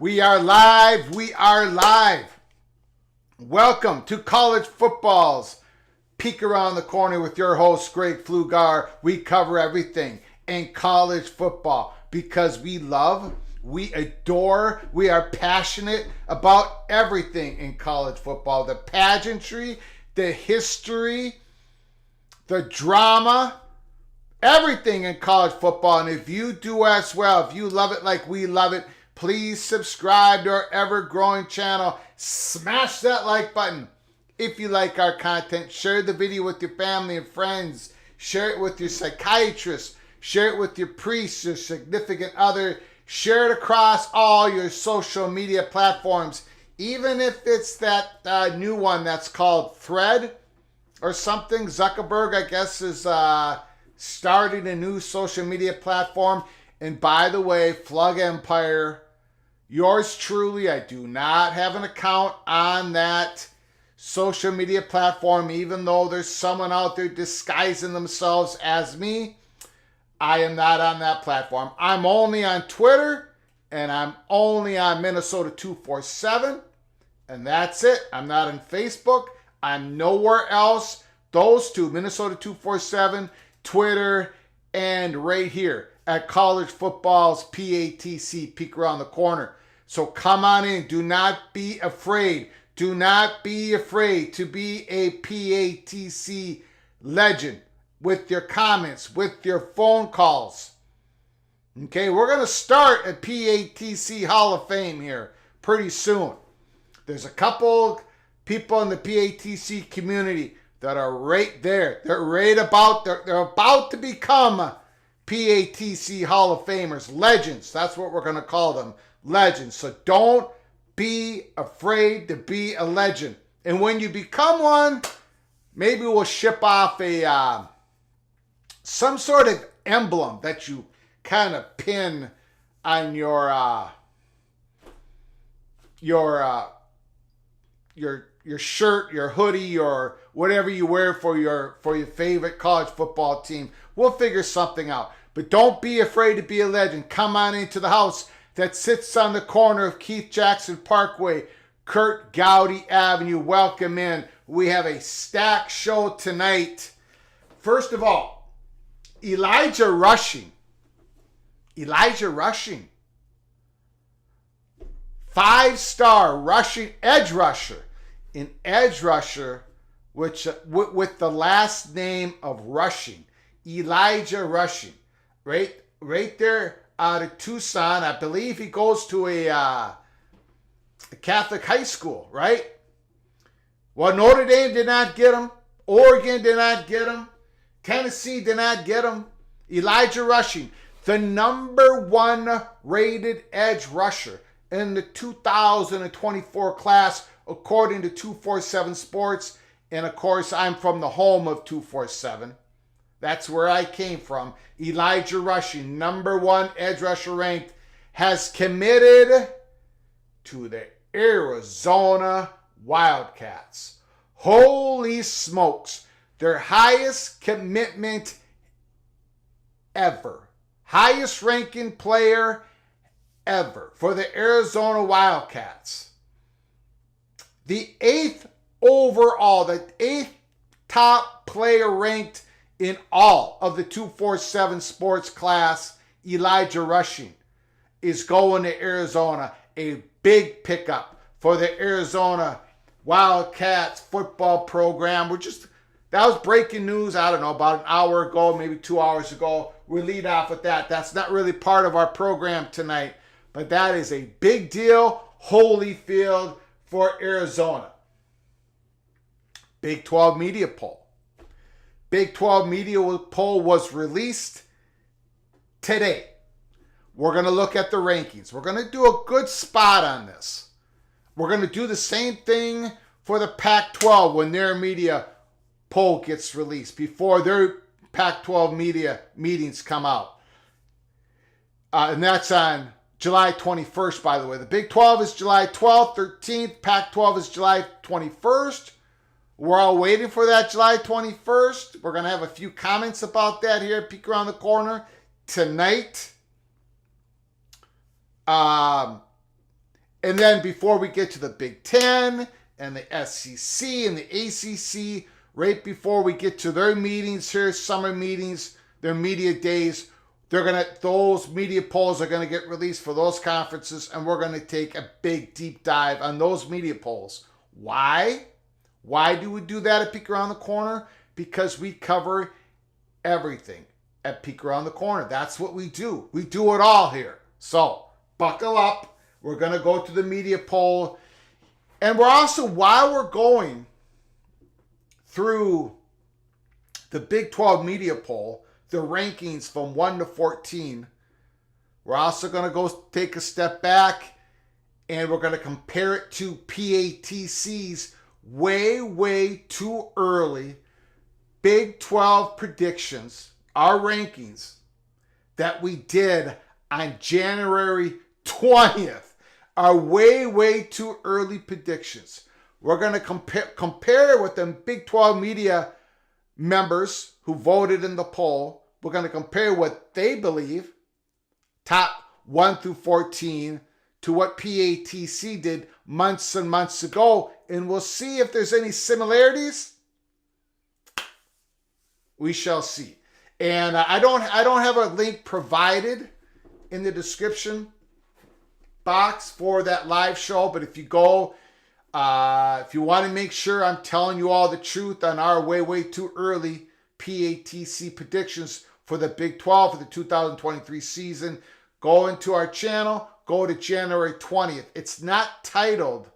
We are live. We are live. Welcome to College Football's Peek Around the Corner with your host, Greg Flugar. We cover everything in college football because we love, we adore, we are passionate about everything in college football. The pageantry, the history, the drama, everything in college football. And if you do as well, if you love it like we love it, please subscribe to our ever-growing channel. Smash that like button. If you like our content, share the video with your family and friends. Share it with your psychiatrist. Share it with your priest, your significant other. Share it across all your social media platforms. Even if it's that new one that's called Thread or something. Zuckerberg, I guess, is starting a new social media platform. And by the way, Flug Empire, yours truly, I do not have an account on that social media platform, even though there's someone out there disguising themselves as me. I am not on that platform. I'm only on Twitter, and I'm only on Minnesota 247, and that's it. I'm not on Facebook. I'm nowhere else. Those two, Minnesota 247, Twitter, and right here at College Football's PATC, Peek Around the Corner. So come on in. Do not be afraid. Do not be afraid to be a PATC legend with your comments, with your phone calls. Okay, we're going to start a PATC Hall of Fame here pretty soon. There's a couple people in the PATC community that are right there. They're about to become PATC Hall of Famers, legends. That's what we're going to call them, legends. So don't be afraid to be a legend. And when you become one, maybe we'll ship off a some sort of emblem that you kind of pin on your your your shirt, your hoodie, or whatever you wear for your favorite college football team. We'll figure something out. But don't be afraid to be a legend. Come on into the house that sits on the corner of Keith Jackson Parkway, Kurt Gowdy Avenue. Welcome in. We have a stacked show tonight. First of all, Elijah Rushing. 5-star rushing edge rusher. An edge rusher which with the last name of Rushing. Elijah Rushing. Right there out of Tucson. I believe he goes to a Catholic high school, right? Well, Notre Dame did not get him. Oregon did not get him. Tennessee did not get him. Elijah Rushing, the number 1 rated edge rusher in the 2024 class, according to 247 Sports. And of course, I'm from the home of 247. That's where I came from. Elijah Rushing, number 1 edge rusher ranked, has committed to the Arizona Wildcats. Holy smokes. Their highest commitment ever. Highest ranking player ever for the Arizona Wildcats. The 8th overall, the 8th top player ranked in all of the 247 Sports class, Elijah Rushing, is going to Arizona. A big pickup for the Arizona Wildcats football program. That was breaking news, I don't know, about an hour ago, maybe 2 hours ago. We lead off with that. That's not really part of our program tonight, but that is a big deal. Holyfield for Arizona. Big 12 media poll. Big 12 media poll was released today. We're going to look at the rankings. We're going to do a good spot on this. We're going to do the same thing for the Pac-12 when their media poll gets released, before their Pac-12 media meetings come out. And that's on July 21st, by the way. The Big 12 is July 12th, 13th. Pac-12 is July 21st. We're all waiting for that July 21st. We're going to have a few comments about that here at Peek Around the Corner tonight. And then before we get to the Big Ten and the SEC and the ACC, right before we get to their meetings here, summer meetings, their media days, those media polls are going to get released for those conferences, and we're going to take a big deep dive on those media polls. Why? Why do we do that at Peek Around the Corner? Because we cover everything at Peek Around the Corner. That's what we do. We do it all here. So buckle up. We're going to go to the media poll. And we're also, while we're going through the Big 12 media poll, the rankings from 1 to 14, we're also going to go take a step back, and we're going to compare it to PATC's way too early Big 12 predictions, our rankings that we did on January 20th, are way too early predictions. We're going to compare with them Big 12 media members who voted in the poll. We're going to compare what they believe, top 1 through 14, to what PATC did months and months ago, and we'll see if there's any similarities. We shall see. And I don't have a link provided in the description box for that live show, but if you go, if you want to make sure I'm telling you all the truth on our way too early PATC predictions for the Big 12 for the 2023 season, go into our channel, go to January 20th. It's not titled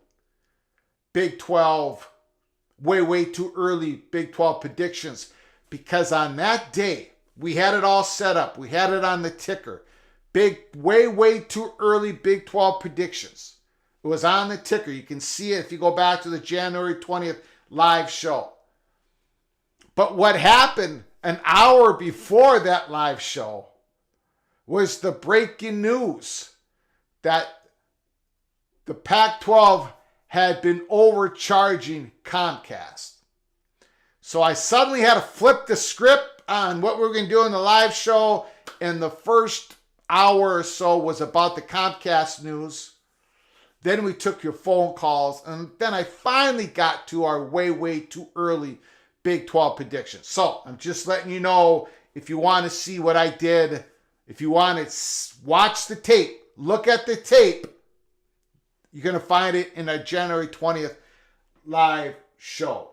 Big 12, way too early Big 12 predictions, because on that day, we had it all set up. We had it on the ticker. Way too early Big 12 predictions. It was on the ticker. You can see it if you go back to the January 20th live show. But what happened an hour before that live show was the breaking news that the Pac-12 had been overcharging Comcast. So I suddenly had to flip the script on what we were going to do in the live show, and the first hour or so was about the Comcast news. Then we took your phone calls, and then I finally got to our way too early Big 12 predictions. So I'm just letting you know, if you want to see what I did, if you want to watch the tape, look at the tape, you're going to find it in our January 20th live show.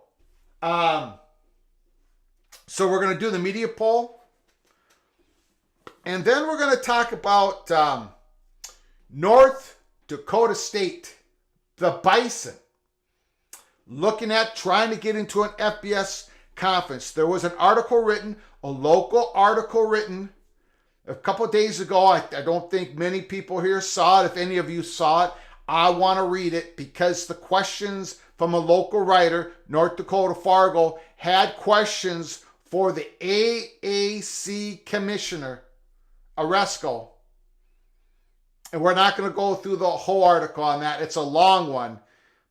So we're going to do the media poll. And then we're going to talk about North Dakota State, the Bison, looking at trying to get into an FBS conference. There was an article written, a local article written a couple of days ago. I don't think many people here saw it. If any of you saw it, I want to read it because the questions from a local writer, North Dakota Fargo, had questions for the AAC commissioner, Oresco. And we're not going to go through the whole article on that. It's a long one.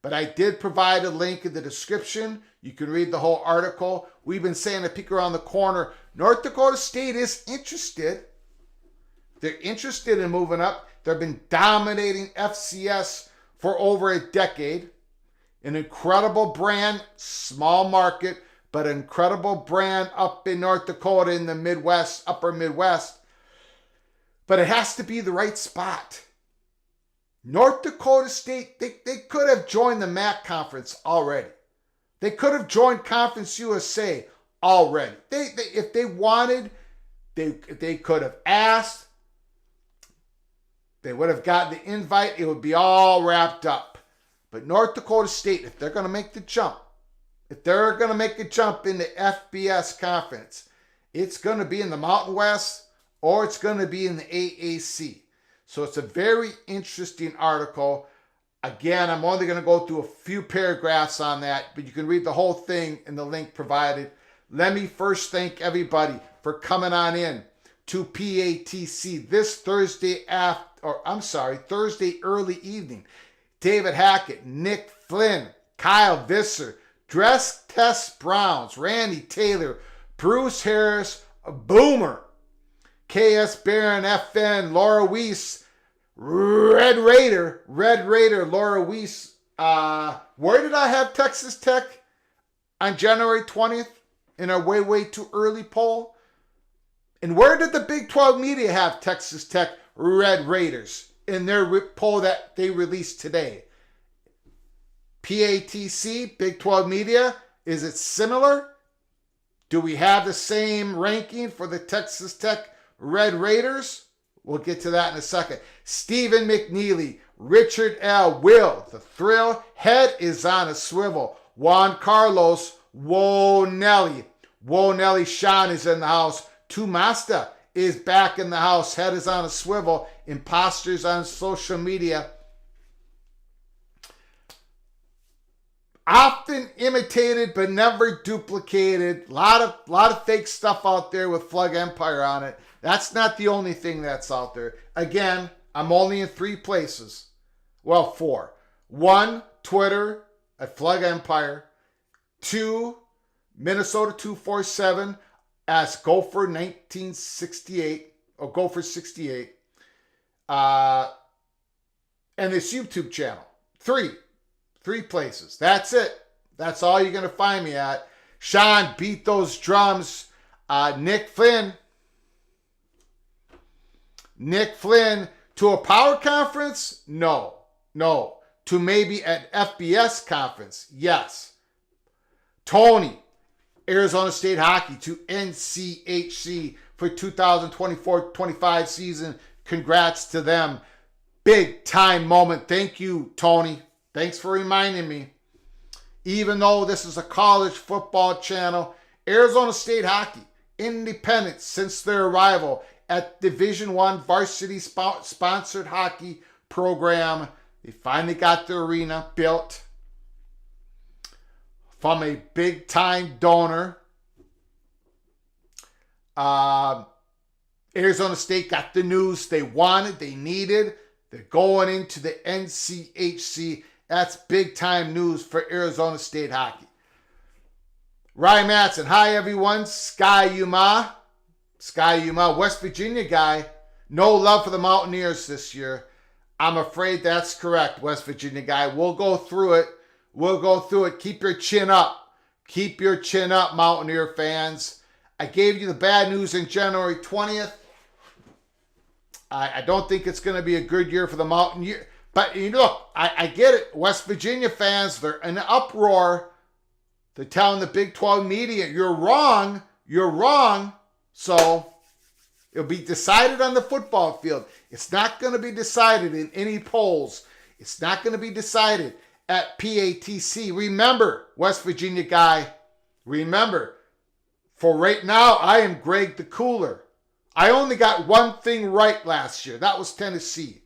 But I did provide a link in the description. You can read the whole article. We've been saying to peek around the corner, North Dakota State is interested. They're interested in moving up. They've been dominating FCS for over a decade. An incredible brand, small market, but an incredible brand up in North Dakota in the Midwest, upper Midwest. But it has to be the right spot. North Dakota State, they could have joined the MAC conference already. They could have joined Conference USA already. If they wanted, they could have asked. They would have gotten the invite. It would be all wrapped up. But North Dakota State, if they're going to make the jump, if they're going to make a jump in the FBS conference, it's going to be in the Mountain West or it's going to be in the AAC. So it's a very interesting article. Again, I'm only going to go through a few paragraphs on that, but you can read the whole thing in the link provided. Let me first thank everybody for coming on in to PATC this Thursday Thursday early evening. David Hackett, Nick Flynn, Kyle Visser, Dress Tess Browns, Randy Taylor, Bruce Harris, Boomer, KS Barron, FN, Laura Weiss, Red Raider, Laura Weiss. Where did I have Texas Tech on January 20th in our way too early poll? And where did the Big 12 media have Texas Tech Red Raiders in their poll that they released today? PATC, Big 12 media, is it similar? Do we have the same ranking for the Texas Tech Red Raiders? We'll get to that in a second. Stephen McNeely, Richard L. Will, the thrill, head is on a swivel. Juan Carlos, Whoa Nelly. Sean is in the house. Tumasta is back in the house. Head is on a swivel. Imposters on social media. Often imitated but never duplicated. A lot of fake stuff out there with Flug Empire on it. That's not the only thing that's out there. Again, I'm only in 3 places. Well, 4. 1, Twitter at Flug Empire. 2, Minnesota 247 as Gopher 1968 or Gopher 68. And this YouTube channel. 3 places. That's it. That's all you're going to find me at. Sean, beat those drums. Nick Flynn, to a power conference? No. To maybe an FBS conference? Yes. Tony, Arizona State Hockey to NCHC for 2024-25 season. Congrats to them. Big time moment. Thank you, Tony. Thanks for reminding me. Even though this is a college football channel, Arizona State Hockey, independent since their arrival at Division I varsity sponsored hockey program. They finally got the arena built from a big time donor. Arizona State got the news they wanted, they needed. They're going into the NCHC. That's big time news for Arizona State hockey. Ryan Matson, hi everyone. Sky Yuma, West Virginia guy. No love for the Mountaineers this year. I'm afraid that's correct, West Virginia guy. We'll go through it. Keep your chin up. Keep your chin up, Mountaineer fans. I gave you the bad news in January 20th. I don't think it's going to be a good year for the Mountaineers. But look, I get it. West Virginia fans, they're in an uproar. They're telling the Big 12 media, you're wrong. So it'll be decided on the football field. It's not going to be decided in any polls. It's not going to be decided at PATC. Remember, West Virginia guy, remember, for right now, I am Greg the Cooler. I only got one thing right last year. That was Tennessee.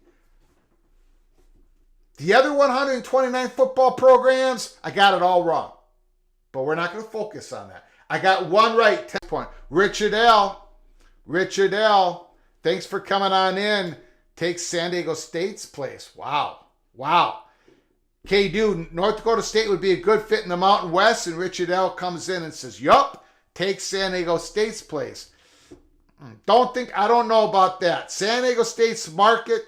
The other 129 football programs, I got it all wrong. But we're not going to focus on that. I got one right, 10 point. Richard L., thanks for coming on in. Takes San Diego State's place. Wow. Okay, dude, North Dakota State would be a good fit in the Mountain West, and Richard L. comes in and says, yup, takes San Diego State's place. I don't know about that. San Diego State's market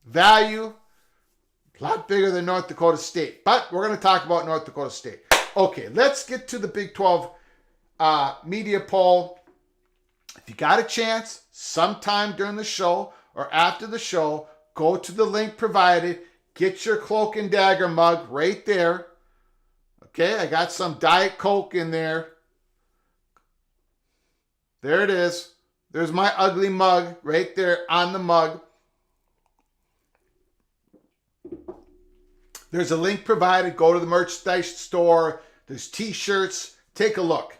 value, a lot bigger than North Dakota State. But we're going to talk about North Dakota State. Okay, let's get to the Big 12 media poll. If you got a chance, sometime during the show or after the show, go to the link provided. Get your Cloak and Dagger mug right there. Okay, I got some Diet Coke in there. There it is. There's my ugly mug right there on the mug. There's a link provided. Go to the merchandise store. There's t-shirts. Take a look.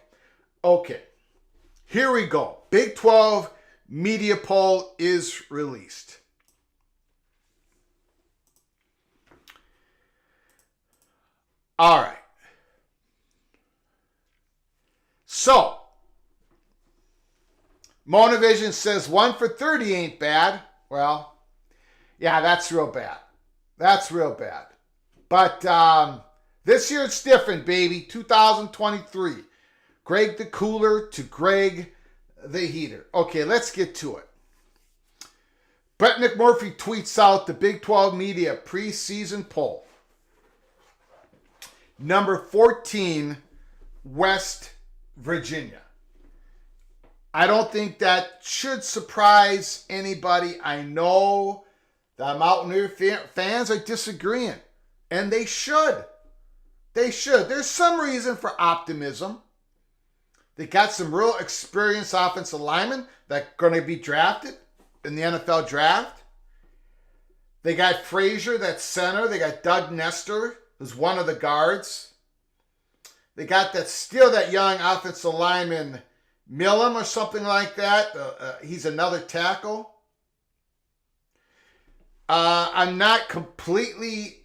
Okay, here we go. Big 12 media poll is released. All right. So, Monavision says 1 for 30 ain't bad. Well, yeah, that's real bad. But this year it's different, baby. 2023. Greg the Cooler to Greg the Heater. Okay, let's get to it. Brett McMurphy tweets out the Big 12 media preseason poll. Number 14, West Virginia. I don't think that should surprise anybody. I know the Mountaineer fans are disagreeing, and they should. There's some reason for optimism. They got some real experienced offensive linemen that are going to be drafted in the NFL draft. They got Frazier, that's center. They got Doug Nestor, who's one of the guards. They got that young offensive lineman, Millam or something like that. He's another tackle. I'm not completely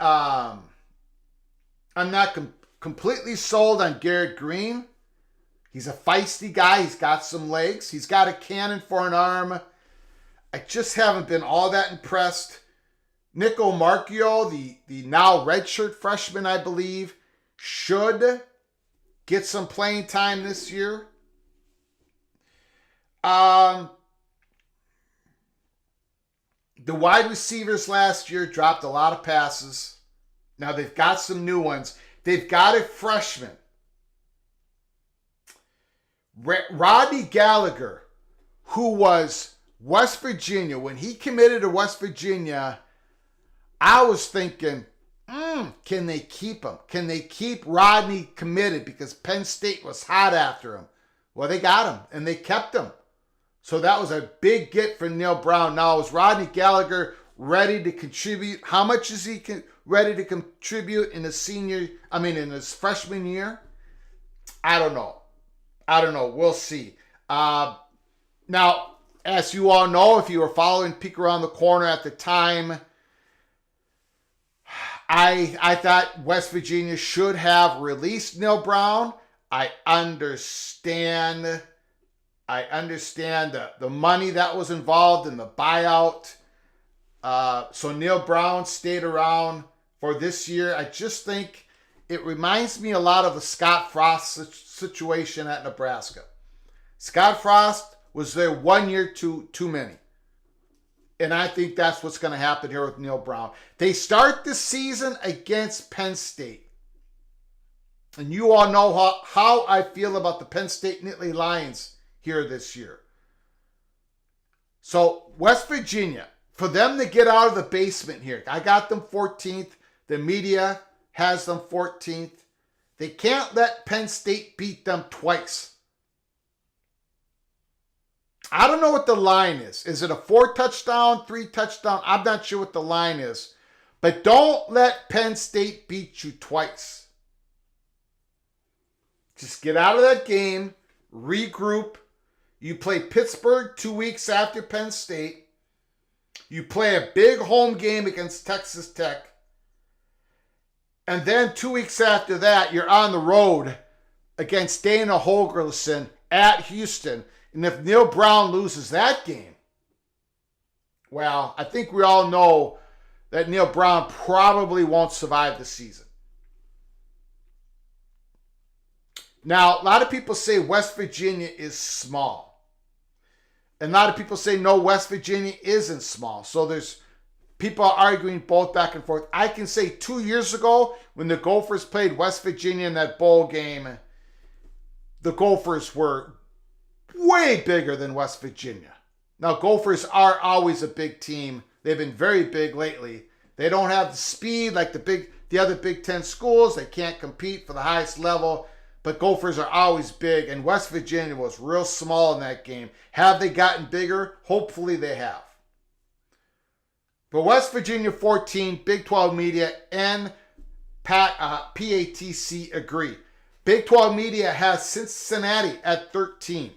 sold on Garrett Green. He's a feisty guy. He's got some legs. He's got a cannon for an arm. I just haven't been all that impressed. Nico Marchio, the now redshirt freshman, I believe, should get some playing time this year. The wide receivers last year dropped a lot of passes. Now they've got some new ones. They've got a freshman, Rodney Gallagher, who was West Virginia. When he committed to West Virginia, I was thinking, can they keep him? Can they keep Rodney committed? Because Penn State was hot after him. Well, they got him, and they kept him. So that was a big get for Neil Brown. Now, is Rodney Gallagher ready to contribute? How much is he ready to contribute in his freshman year? I don't know. We'll see. Now, as you all know, if you were following Peek Around the Corner at the time, I thought West Virginia should have released Neil Brown. I understand the money that was involved in the buyout. So Neil Brown stayed around for this year. I just think it reminds me a lot of the Scott Frost situation at Nebraska. Scott Frost was there 1 year too many. And I think that's what's going to happen here with Neil Brown. They start the season against Penn State. And you all know how I feel about the Penn State Nittany Lions here this year. So West Virginia, for them to get out of the basement here, I got them 14th. The media has them 14th. They can't let Penn State beat them twice. I don't know what the line is. Is it a 4-touchdown, 3-touchdown? I'm not sure what the line is. But don't let Penn State beat you twice. Just get out of that game, regroup. You play Pittsburgh 2 weeks after Penn State. You play a big home game against Texas Tech. And then 2 weeks after that, you're on the road against Dana Holgorsen at Houston. And if Neil Brown loses that game, well, I think we all know that Neil Brown probably won't survive the season. Now, a lot of people say West Virginia is small. And a lot of people say, no, West Virginia isn't small. So there's people arguing both back and forth. I can say 2 years ago, when the Gophers played West Virginia in that bowl game, the Gophers were way bigger than West Virginia. Now, Gophers are always a big team. They've been very big lately. They don't have the speed like the other Big Ten schools. They can't compete for the highest level. But Gophers are always big, and West Virginia was real small in that game. Have they gotten bigger? Hopefully they have. But West Virginia 14, Big 12 Media, and PATC agree. Big 12 Media has Cincinnati at 13.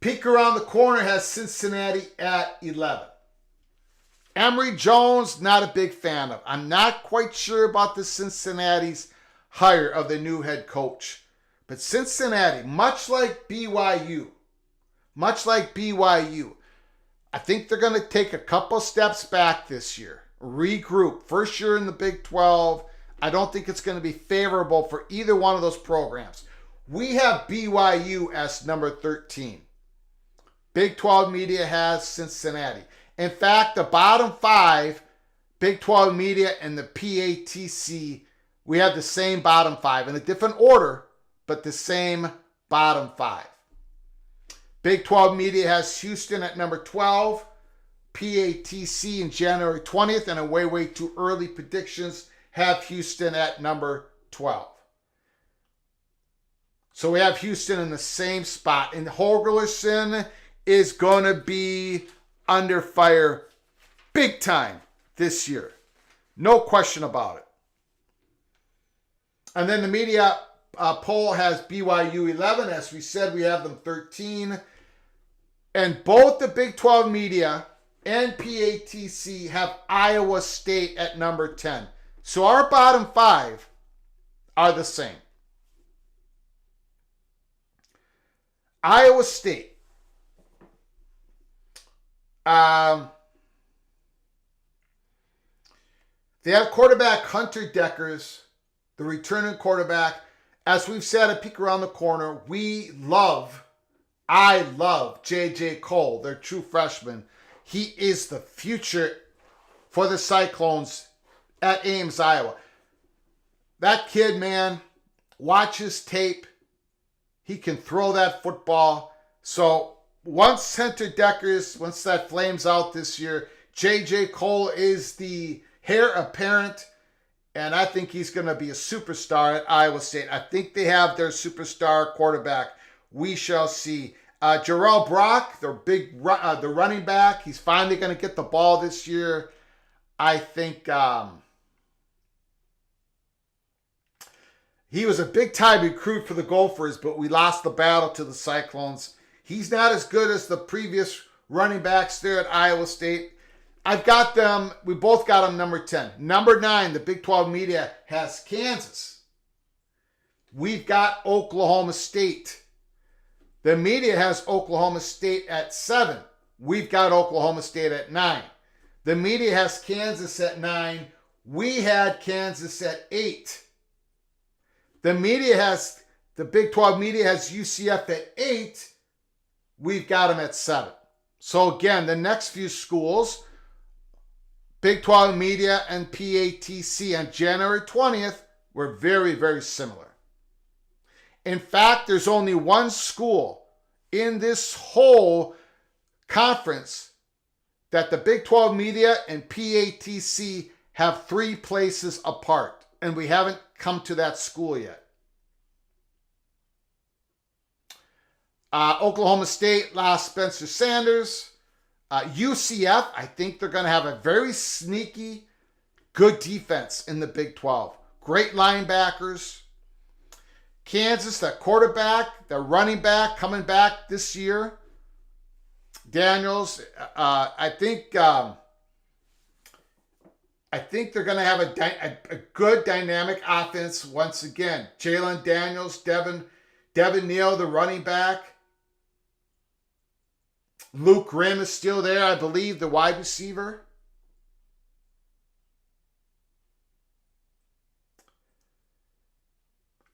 Peek Around the Corner has Cincinnati at 11. Emory Jones, not a big fan of. I'm not quite sure about the Cincinnati's hire of the new head coach. But Cincinnati, much like BYU, I think they're going to take a couple steps back this year. Regroup. First year in the Big 12. I don't think it's going to be favorable for either one of those programs. We have BYU as number 13. Big 12 Media has Cincinnati. In fact, the bottom five, Big 12 Media and the PATC, we have the same bottom five in a different order, but the same bottom five. Big 12 Media has Houston at number 12, PATC in January 20th, and a way too early predictions have Houston at number 12. So we have Houston in the same spot. And Holgorsen is going to be under fire big time this year. No question about it. And then the media poll has BYU 11. As we said, we have them 13. And both the Big 12 Media and PATC have Iowa State at number 10. So our bottom five are the same. Iowa State. They have quarterback Hunter Deckers, the returning quarterback. As we've said at Peek Around the Corner, I love J.J. Cole, their true freshman. He is the future for the Cyclones at Ames, Iowa. That kid, man, watch his tape. He can throw that football. So once that flames out this year, J.J. Cole is the heir apparent, and I think he's going to be a superstar at Iowa State. I think they have their superstar quarterback. We shall see. Jarrell Brock, the running back, he's finally going to get the ball this year. I think he was a big-time recruit for the Gophers, but we lost the battle to the Cyclones. He's not as good as the previous running backs there at Iowa State. I've got them, we both got them number 10. Number 9, the Big 12 Media has Kansas. We've got Oklahoma State. The media has Oklahoma State at 7. We've got Oklahoma State at 9. The media has Kansas at 9. We had Kansas at 8. The Big 12 media has UCF at 8. We've got them at 7. So again, the next few schools, Big 12 media and PATC on January 20th, were very, very similar. In fact, there's only one school in this whole conference that the Big 12 media and PATC have 3 places apart, and we haven't come to that school yet. Oklahoma State lost Spencer Sanders. UCF, I think they're going to have a very sneaky, good defense in the Big 12. Great linebackers. Kansas, the quarterback, the running back coming back this year. Daniels, I think they're going to have a good dynamic offense once again. Jalen Daniels, Devin Neal, the running back. Luke Grimm is still there, I believe, the wide receiver.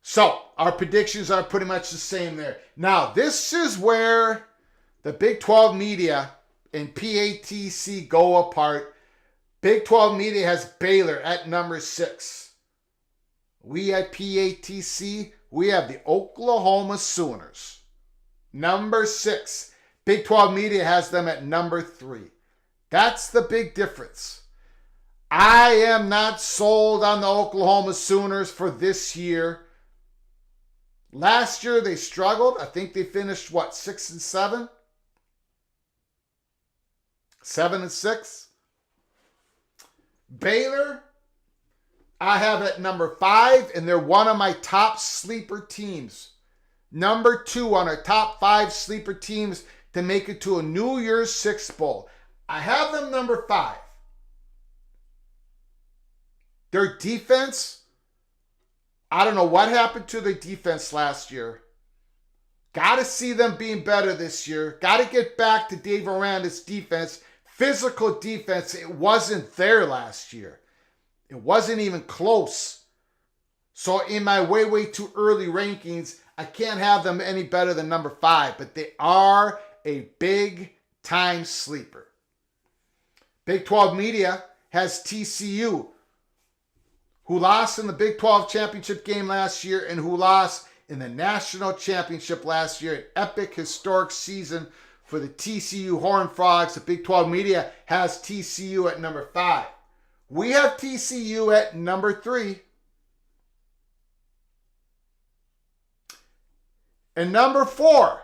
So, our predictions are pretty much the same there. Now, this is where the Big 12 media and PATC go apart. Big 12 media has Baylor at number 6. We at PATC, we have the Oklahoma Sooners. Number 6. Big 12 media has them at number 3. That's the big difference. I am not sold on the Oklahoma Sooners for this year. Last year they struggled. I think they finished, 6-7? 7-6? Baylor, I have at number 5, and they're one of my top sleeper teams. Number 2 on our top 5 sleeper teams to make it to a New Year's Six Bowl. I have them number 5. Their defense, I don't know what happened to their defense last year. Got to see them being better this year. Got to get back to Dave Aranda's defense. Physical defense, it wasn't there last year. It wasn't even close. So in my way too early rankings, I can't have them any better than number 5, but they are a big time sleeper. Big 12 media has TCU, who lost in the Big 12 championship game last year and who lost in the national championship last year. An epic, historic season for the TCU Horned Frogs. The Big 12 media has TCU at number 5. We have TCU at number 3. And number 4,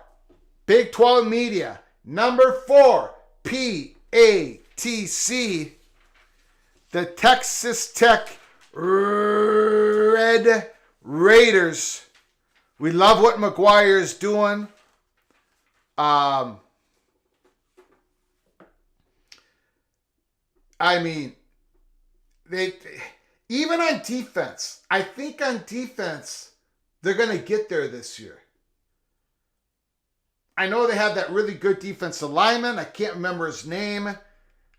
Big 12 media. Number 4, PATC. The Texas Tech Red Raiders. We love what McGuire is doing. I mean, they even on defense, I think on defense, they're going to get there this year. I know they have that really good defensive lineman. I can't remember his name.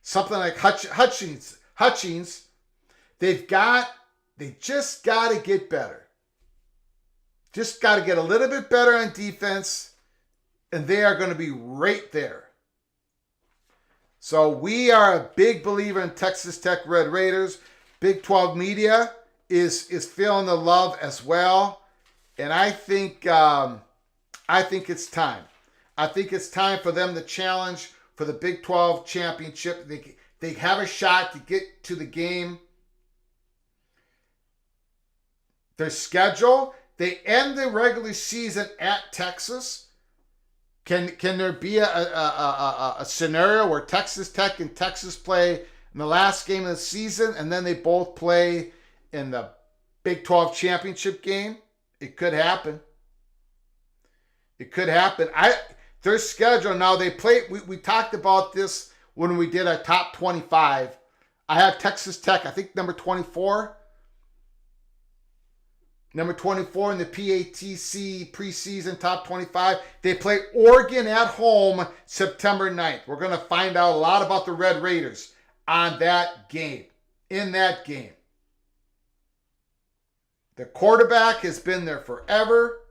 Something like Hutchins. They just got to get better. Just got to get a little bit better on defense, and they are going to be right there. So we are a big believer in Texas Tech Red Raiders. Big 12 media is feeling the love as well, and I think it's time. I think it's time for them to challenge for the Big 12 championship. They have a shot to get to the game. Their schedule, they end the regular season at Texas. Can there be a scenario where Texas Tech and Texas play in the last game of the season and then they both play in the Big 12 championship game? It could happen. It could happen. Their schedule, now they play, we talked about this when we did our top 25. I have Texas Tech, I think number 24. Number 24 in the PATC preseason top 25. They play Oregon at home September 9th. We're going to find out a lot about the Red Raiders on that game, in that game. The quarterback has been there forever.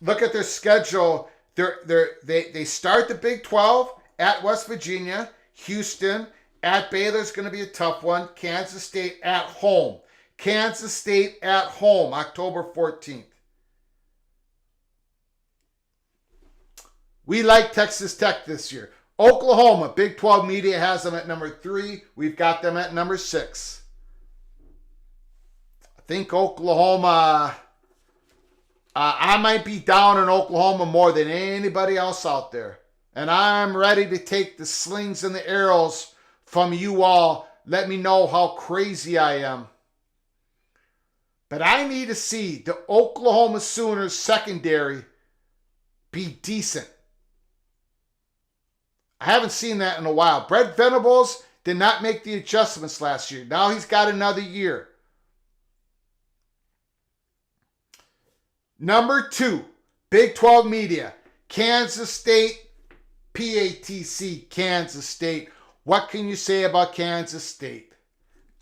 Look at their schedule. They start the Big 12 at West Virginia, Houston. At Baylor's going to be a tough one. Kansas State at home. Kansas State at home, October 14th. We like Texas Tech this year. Oklahoma, Big 12 media has them at number 3. We've got them at number 6. I think Oklahoma, I might be down in Oklahoma more than anybody else out there. And I'm ready to take the slings and the arrows from you all. Let me know how crazy I am. But I need to see the Oklahoma Sooners secondary be decent. I haven't seen that in a while. Brett Venables did not make the adjustments last year. Now he's got another year. Number 2, Big 12 media. Kansas State, PATC, Kansas State. What can you say about Kansas State?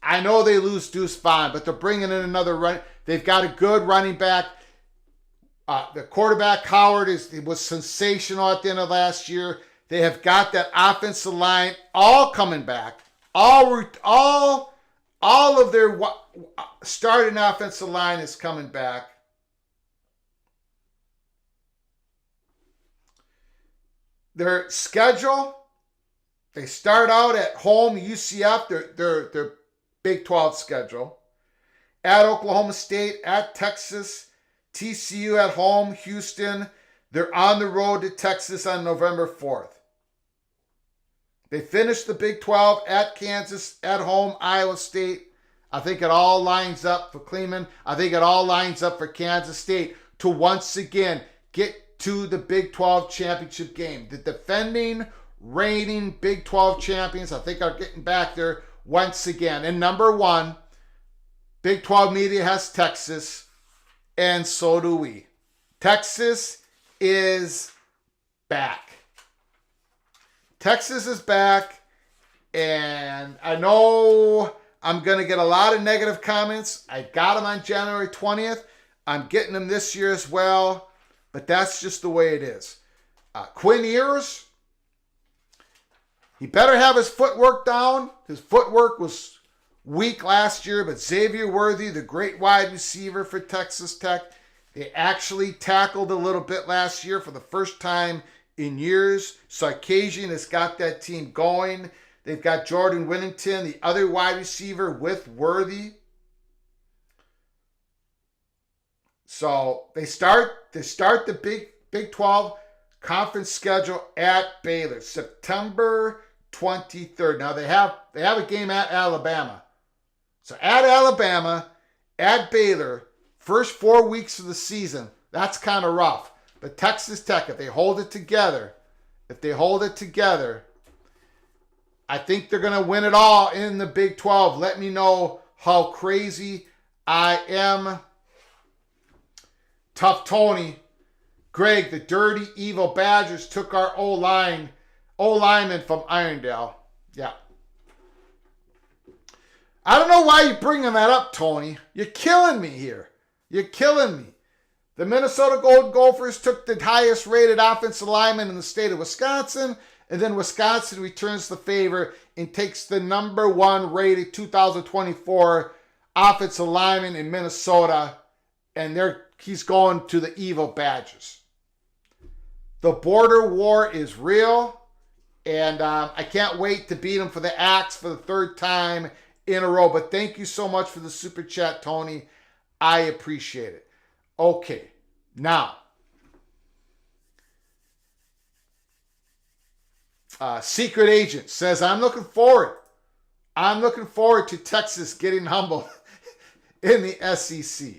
I know they lose Deuce Vaughn, but they're bringing in another run. They've got a good running back. The quarterback, Howard, was sensational at the end of last year. They have got that offensive line all coming back. All of their starting offensive line is coming back. Their schedule, they start out at home, UCF, their Big 12 schedule. At Oklahoma State, at Texas, TCU at home, Houston. They're on the road to Texas on November 4th. They finish the Big 12 at Kansas, at home, Iowa State. I think it all lines up for Kleeman. I think it all lines up for Kansas State to once again get to the Big 12 championship game. The defending, reigning Big 12 champions, I think, are getting back there once again. And number 1, Big 12 media has Texas, and so do we. Texas is back. Texas is back, and I know I'm going to get a lot of negative comments. I got them on January 20th. I'm getting them this year as well, but that's just the way it is. Quinn Ewers, he better have his footwork down. His footwork was weak last year, but Xavier Worthy, the great wide receiver for Texas Tech, they actually tackled a little bit last year for the first time in years. Sarkisian has got that team going. They've got Jordan Whittington, the other wide receiver, with Worthy. So they start the Big 12 conference schedule at Baylor, September 23rd. Now they have a game at Alabama. So at Alabama, at Baylor, first 4 weeks of the season, that's kind of rough. But Texas Tech, if they hold it together, I think they're going to win it all in the Big 12. Let me know how crazy I am. Tough Tony. Greg, the dirty, evil Badgers took our O-lineman from Irondale. Yeah. I don't know why you're bringing that up, Tony. You're killing me here. You're killing me. The Minnesota Golden Gophers took the highest rated offensive lineman in the state of Wisconsin, and then Wisconsin returns the favor and takes the number 1 rated 2024 offensive lineman in Minnesota, and he's going to the evil Badgers. The border war is real, and I can't wait to beat them for the Axe for the 3rd time in a row. But thank you so much for the super chat, Tony. I appreciate it. Okay, now, Secret Agent says, I'm looking forward to Texas getting humbled in the SEC.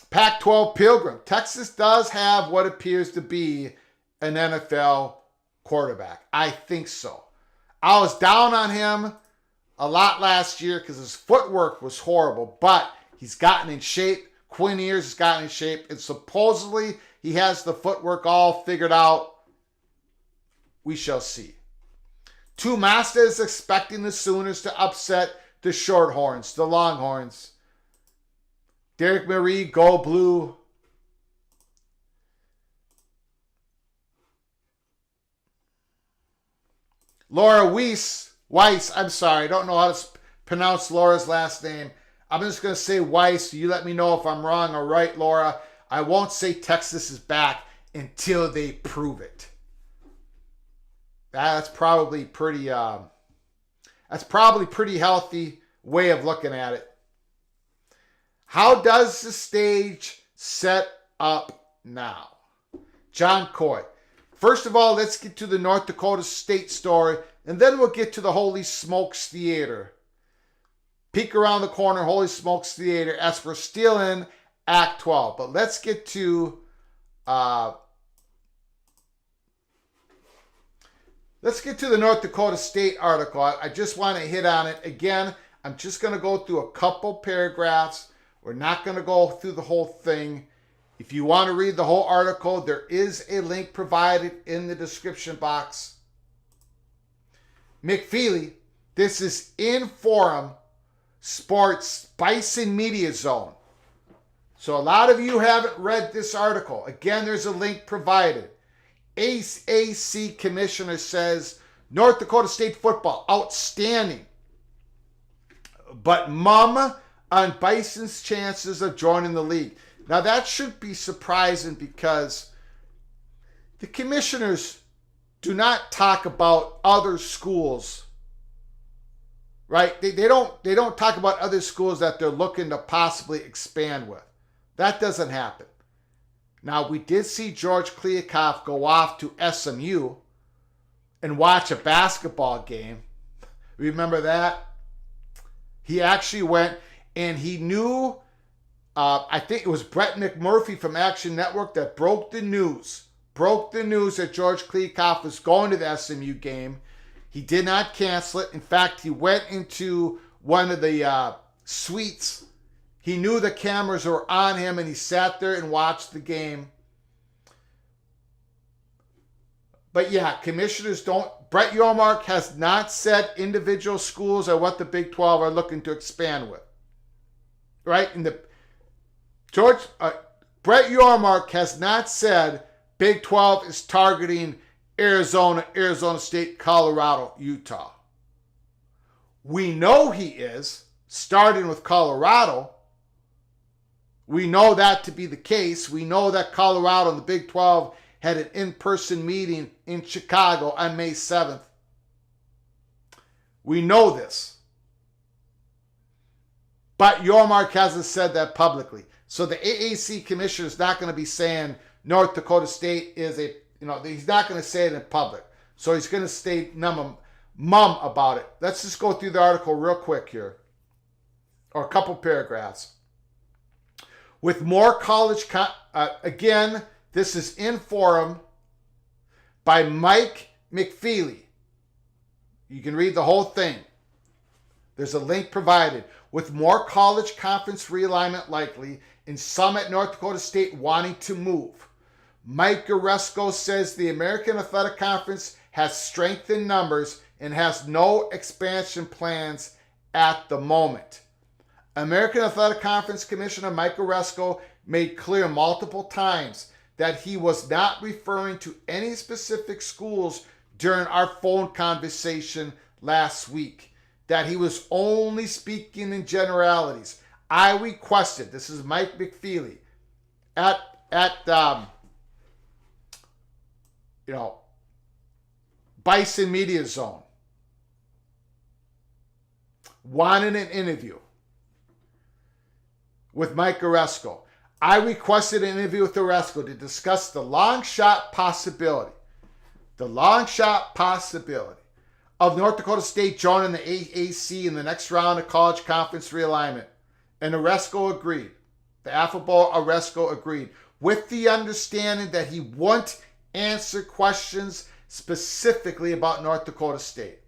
Pac-12 Pilgrim. Texas does have what appears to be an NFL quarterback. I think so. I was down on him a lot last year because his footwork was horrible, but he's gotten in shape. Quinn Ewers has gotten in shape, and supposedly he has the footwork all figured out. We shall see. Two Mazda is expecting the Sooners to upset the Shorthorns, the Longhorns. Derek Marie, go blue. Laura Weiss, I'm sorry, I don't know how to pronounce Laura's last name. I'm just going to say Weiss. You let me know if I'm wrong or right, Laura. I won't say Texas is back until they prove it. That's probably pretty healthy way of looking at it. How does the stage set up now? John Coy. First of all, let's get to the North Dakota State story, and then we'll get to the Holy Smokes Theater. Peek around the corner, Holy Smokes Theater, as we're still in Act 12. But let's get to the North Dakota State article. I just want to hit on it. Again, I'm just going to go through a couple paragraphs. We're not going to go through the whole thing. If you want to read the whole article, there is a link provided in the description box. McFeely, this is in Forum Sports Bison Media Zone. So a lot of you haven't read this article. Again, there's a link provided. AAC Commissioner says North Dakota State football, outstanding. But mum on Bison's chances of joining the league. Now that should be surprising because the commissioners do not talk about other schools, right? They don't talk about other schools that they're looking to possibly expand with. That doesn't happen. Now we did see George Kliavkoff go off to SMU and watch a basketball game. Remember that? He actually went and he knew, I think it was Brett McMurphy from Action Network that broke the news that George Kliavkoff was going to the SMU game. He did not cancel it. In fact, he went into one of the suites. He knew the cameras were on him and he sat there and watched the game. But yeah, commissioners don't. Brett Yormark has not said individual schools are what the Big 12 are looking to expand with. Right? Brett Yormark has not said Big 12 is targeting Arizona, Arizona State, Colorado, Utah. We know he is, starting with Colorado. We know that to be the case. We know that Colorado and the Big 12 had an in-person meeting in Chicago on May 7th. We know this. But Yormark hasn't said that publicly. So the AAC commissioner is not going to be saying North Dakota State is he's not going to say it in public. So he's going to stay mum about it. Let's just go through the article real quick here. Or a couple paragraphs. With more college, again, this is in Forum by Mike McFeely. You can read the whole thing. There's a link provided. With more college conference realignment likely and some at North Dakota State wanting to move, Mike Goresko says the American Athletic Conference has strength in numbers and has no expansion plans at the moment. American Athletic Conference Commissioner Mike Goresko made clear multiple times that he was not referring to any specific schools during our phone conversation last week, that he was only speaking in generalities. I requested, this is Mike McFeely, at Bison Media Zone, wanted an interview with Mike Goresko. I requested an interview with Goresko to discuss the long shot possibility of North Dakota State joining the AAC in the next round of college conference realignment. And Goresko agreed. The affable Goresko agreed, with the understanding that he wouldn't answer questions specifically about North Dakota State.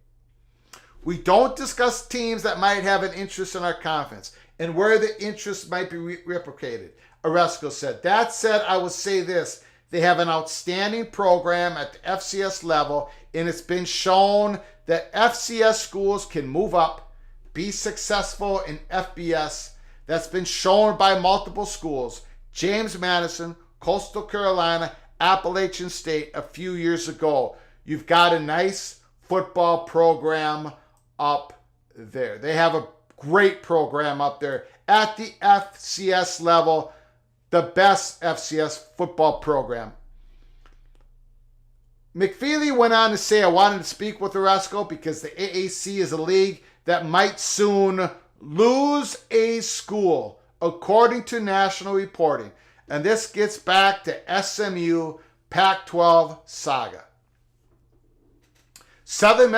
We don't discuss teams that might have an interest in our conference and where the interest might be replicated, Oresco said. That said, I will say this. They have an outstanding program at the FCS level, and it's been shown that FCS schools can move up, be successful in FBS. That's been shown by multiple schools. James Madison, Coastal Carolina, Appalachian State a few years ago. You've got a nice football program up there. They have a great program up there at the FCS level, the best FCS football program. McFeely went on to say, I wanted to speak with Oresco because the AAC is a league that might soon lose a school, according to national reporting. And this gets back to SMU Pac-12 saga. Southern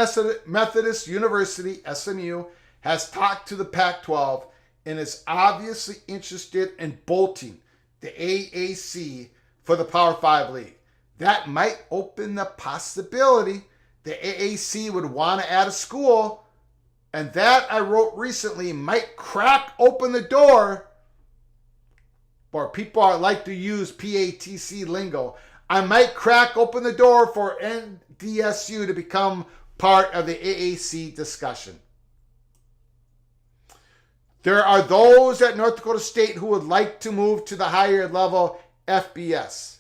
Methodist University, SMU, has talked to the Pac-12 and is obviously interested in bolting the AAC for the Power 5 League. That might open the possibility the AAC would want to add a school, and that, I wrote recently, might crack open the door, or people like to use PATC lingo, I might crack open the door for NDSU to become part of the AAC discussion. There are those at North Dakota State who would like to move to the higher level FBS.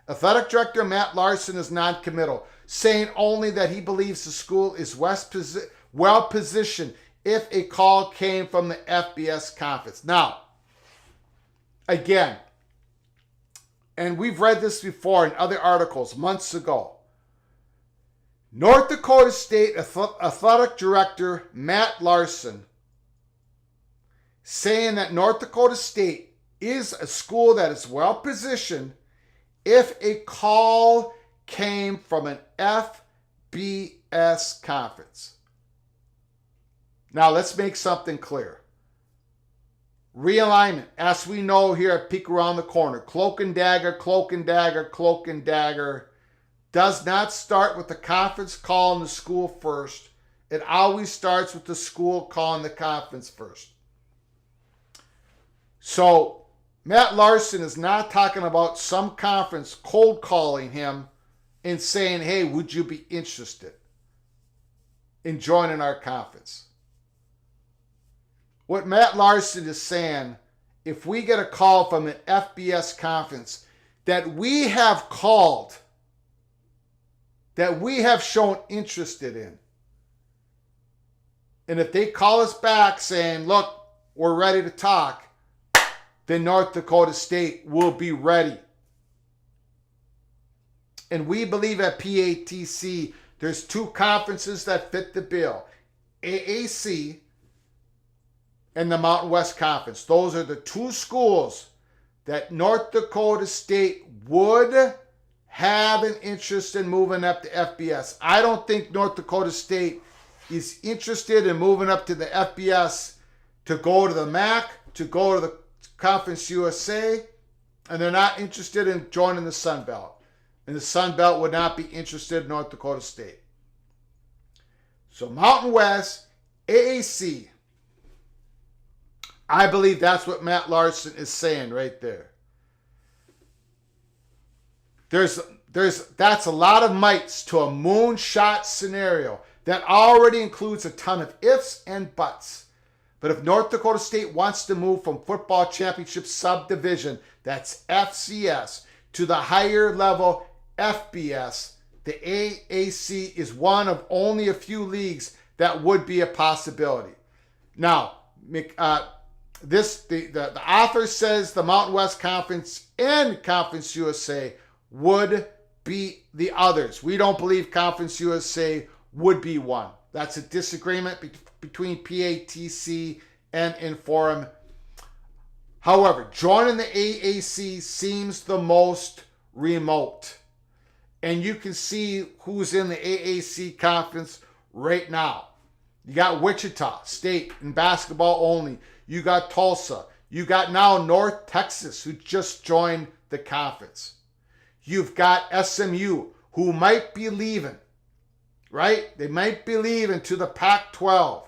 Athletic Director Matt Larson is non-committal, saying only that he believes the school is well positioned if a call came from the FBS conference. Now, again, and we've read this before in other articles months ago, North Dakota State Athletic Director Matt Larson saying that North Dakota State is a school that is well positioned if a call came from an FBS conference. Now, let's make something clear. Realignment, as we know here at Peek Around the Corner, cloak and dagger, cloak and dagger, cloak and dagger, does not start with the conference calling the school first. It always starts with the school calling the conference first. So, Matt Larson is not talking about some conference cold calling him and saying, hey, would you be interested in joining our conference? What Matt Larson is saying, if we get a call from an FBS conference that we have called, that we have shown interested in, and if they call us back saying, look, we're ready to talk, then North Dakota State will be ready. And we believe at PATC, there's two conferences that fit the bill. AAC and the Mountain West Conference. Those are the two schools that North Dakota State would have an interest in moving up to FBS. I don't think North Dakota State is interested in moving up to the FBS to go to the MAC, to go to the Conference USA, and they're not interested in joining the Sun Belt. And the Sun Belt would not be interested in North Dakota State. So Mountain West, AAC, I believe that's what Matt Larson is saying right there. That's a lot of mites to a moonshot scenario that already includes a ton of ifs and buts. But if North Dakota State wants to move from football championship subdivision, that's FCS, to the higher level FBS, the AAC is one of only a few leagues that would be a possibility. Now, the author says the Mountain West Conference and Conference USA would be the others. We don't believe Conference USA would be one. That's a disagreement between PATC and Inforum. However, joining the AAC seems the most remote. And you can see who's in the AAC conference right now. You got Wichita State in basketball only. You got Tulsa. You got now North Texas, who just joined the conference. You've got SMU, who might be leaving. right? They might be leaving to the Pac-12.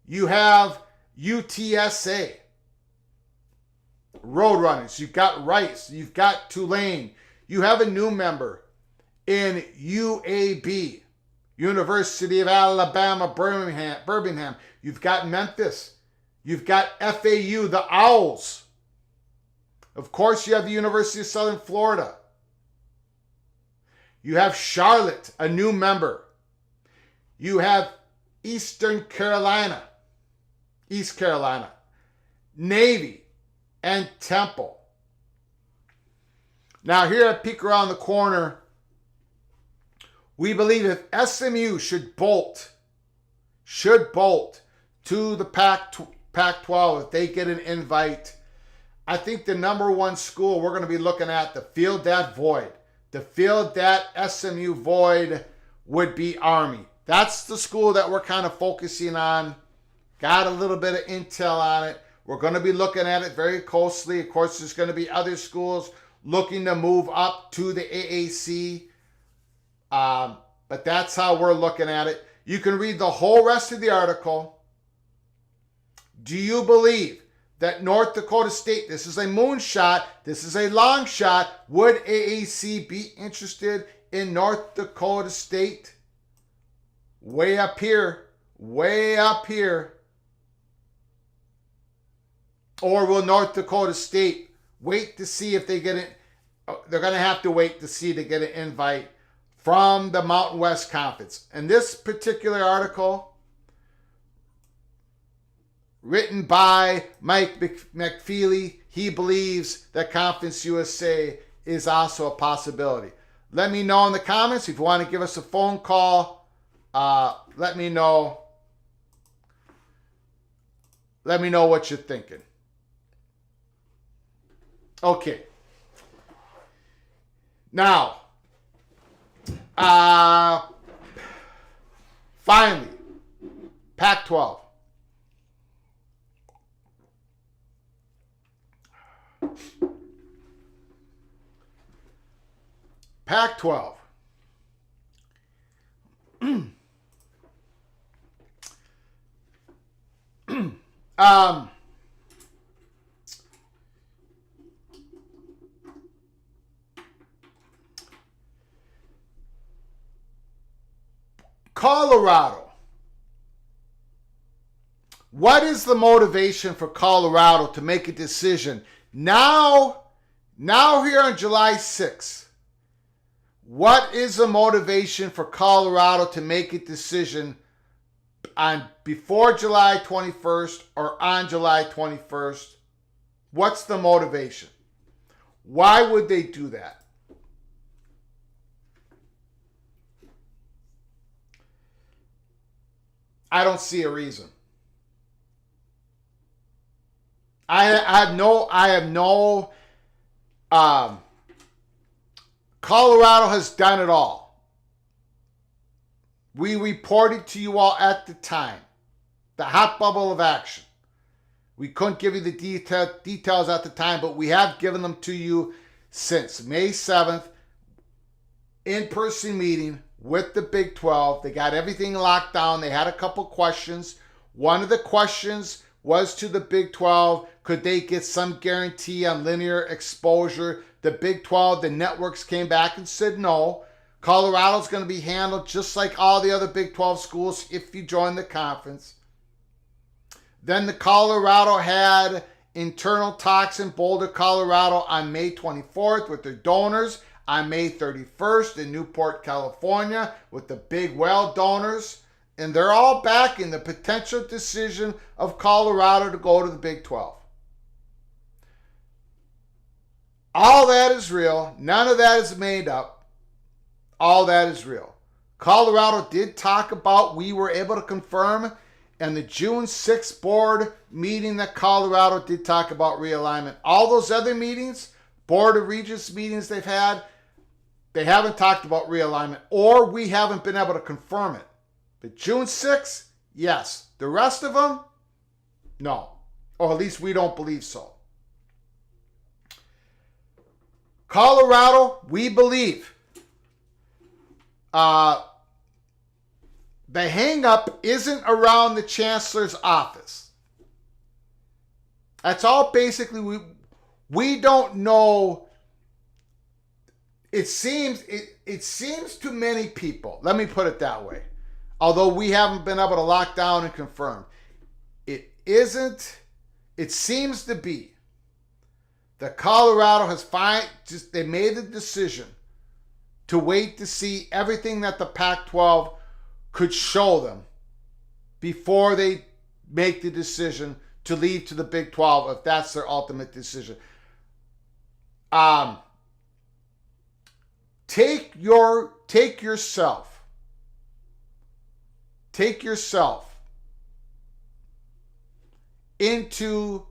You have UTSA, Roadrunners. You've got Rice. You've got Tulane. You have a new member in UAB, University of Alabama, Birmingham. You've got Memphis. You've got FAU, the Owls. Of course, you have the University of Southern Florida. You have Charlotte, a new member. You have East Carolina, Navy, and Temple. Now here at Peek Around the Corner, we believe if SMU should bolt to the Pac-12, if they get an invite, I think the number one school we're going to be looking at to fill that void, to fill that SMU void, would be Army. That's the school that we're kind of focusing on. Got a little bit of intel on it. We're going to be looking at it very closely. Of course, there's going to be other schools looking to move up to the AAC. But that's how we're looking at it. You can read the whole rest of the article. Do you believe that North Dakota State, this is a moonshot, this is a long shot, would AAC be interested in North Dakota State? Way up here. Or will North Dakota State wait to see if they get it? They're going to have to wait to see to get an invite from the Mountain West Conference. And this particular article, written by Mike McFeely, he believes that Conference USA is also a possibility. Let me know in the comments if you want to give us a phone call. Let me know. Let me know what you're thinking. Okay. Now, finally, Pac-12. Pac-12. Colorado. What is the motivation for Colorado to make a decision now here on July 6th? What is the motivation for Colorado to make a decision on before July 21st or on July 21st? What's the motivation? Why would they do that? I don't see a reason. I have no Colorado has done it all. We reported to you all at the time, the hot bubble of action. We couldn't give you the details at the time, but we have given them to you since May 7th, in-person meeting with the Big 12. They got everything locked down. They had a couple questions. One of the questions was to the Big 12, could they get some guarantee on linear exposure? The Big 12, the networks came back and said no. Colorado's going to be handled just like all the other Big 12 schools if you join the conference. Then the Colorado had internal talks in Boulder, Colorado on May 24th with their donors. On May 31st in Newport, California with the Big Well donors. And they're all backing the potential decision of Colorado to go to the Big 12. All that is real. None of that is made up. All that is real. Colorado did talk about, we were able to confirm in the June 6th board meeting that Colorado did talk about realignment. All those other meetings, Board of Regents meetings they've had, they haven't talked about realignment, or we haven't been able to confirm it. But June 6th, yes. The rest of them, no. Or at least we don't believe so. Colorado, we believe, the hang-up isn't around the chancellor's office. That's all basically we don't know. It seems to many people, let me put it that way, although we haven't been able to lock down and confirm, it seems to be that Colorado they made the decision to wait to see everything that the Pac-12 could show them before they make the decision to leave to the Big 12 if that's their ultimate decision. Take yourself into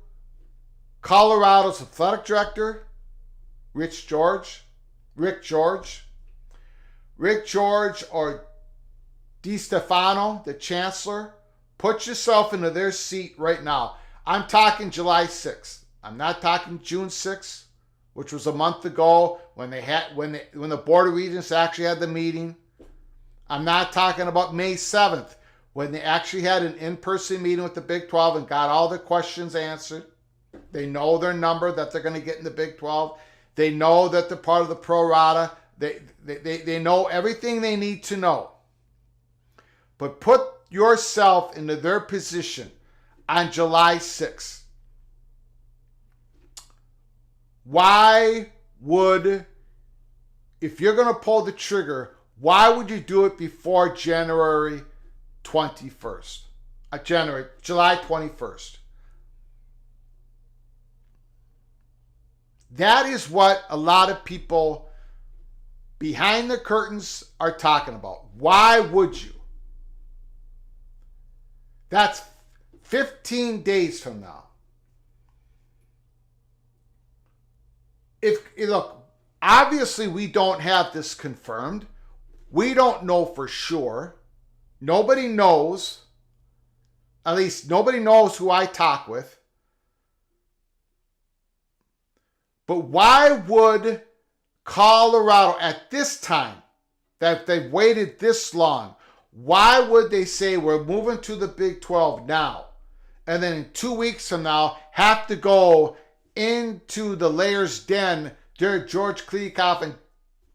Colorado's athletic director, Rick George, or DeStefano, the chancellor. Put yourself into their seat right now. I'm talking July 6th. I'm not talking June 6th, which was a month ago when the Board of Regents actually had the meeting. I'm not talking about May 7th when they actually had an in-person meeting with the Big 12 and got all the questions answered. They know their number that they're going to get in the Big 12. They know that they're part of the pro rata. They know everything they need to know. But put yourself into their position on July 6th. If you're going to pull the trigger, why would you do it before January 21st? July 21st. That is what a lot of people behind the curtains are talking about. Why would you? That's 15 days from now. Look, obviously we don't have this confirmed. We don't know for sure. Nobody knows. At least nobody knows who I talk with. But why would Colorado at this time, that they've waited this long, why would they say we're moving to the Big 12 now and then in 2 weeks from now have to go into the Layers Den during George Klikoff on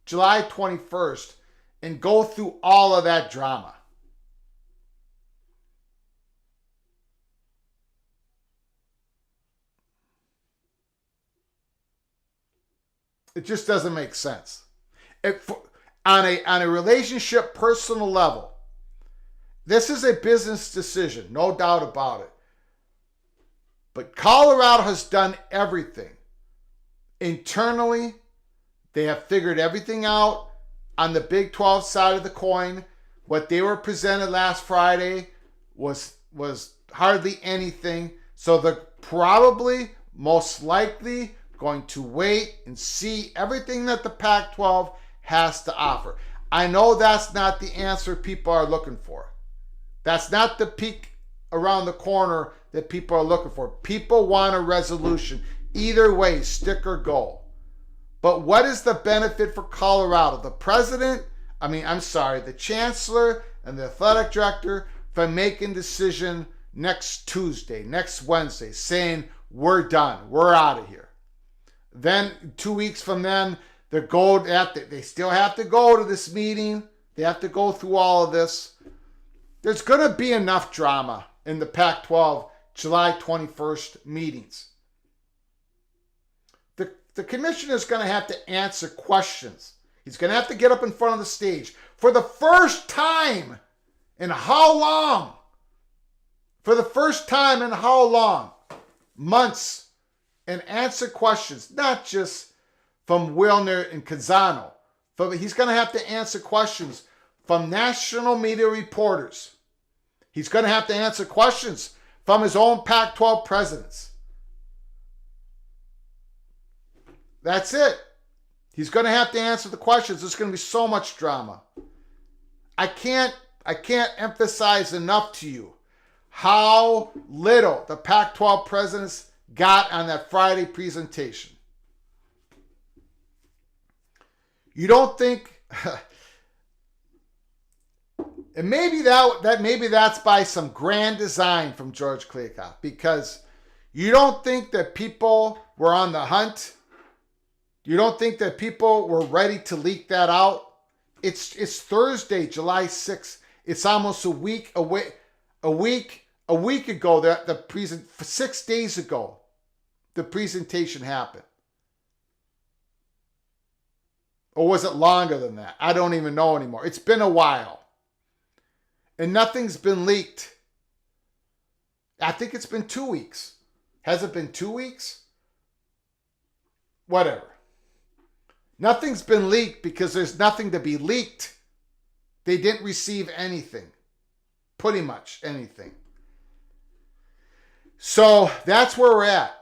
July 21st and go through all of that drama? It just doesn't make sense. On a relationship, personal level, this is a business decision, no doubt about it. But Colorado has done everything. Internally, they have figured everything out on the Big 12 side of the coin. What they were presented last Friday was hardly anything. So they're probably, most likely, going to wait and see everything that the Pac-12 has to offer. I know that's not the answer people are looking for. That's not the peak around the corner that people are looking for. People want a resolution. Either way, stick or go. But what is the benefit for Colorado? The chancellor and the athletic director from making a decision next Tuesday, next Wednesday, saying, we're done, we're out of here. Then 2 weeks from then, they still have to go to this meeting. They have to go through all of this. There's going to be enough drama in the Pac-12 July 21st meetings. The commissioner is going to have to answer questions. He's going to have to get up in front of the stage for the first time in how long? Months. And answer questions, not just from Wilner and Kazano, but he's going to have to answer questions from national media reporters. He's going to have to answer questions from his own Pac-12 presidents. That's it. He's going to have to answer the questions. There's going to be so much drama. I can't emphasize enough to you how little the Pac-12 presidents got on that Friday presentation. You don't think, And maybe that's by some grand design from George Kliavkoff, because you don't think that people were on the hunt. You don't think that people were ready to leak that out. It's Thursday, July 6th. It's almost a week away. A week ago, 6 days ago, the presentation happened. Or was it longer than that? I don't even know anymore. It's been a while. And nothing's been leaked. I think it's been 2 weeks. Has it been 2 weeks? Whatever. Nothing's been leaked because there's nothing to be leaked. They didn't receive anything. Pretty much anything. So that's where we're at.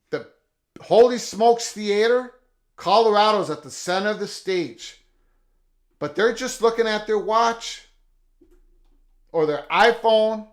The Holy Smokes Theater, Colorado's at the center of the stage. But they're just looking at their watch or their iPhone.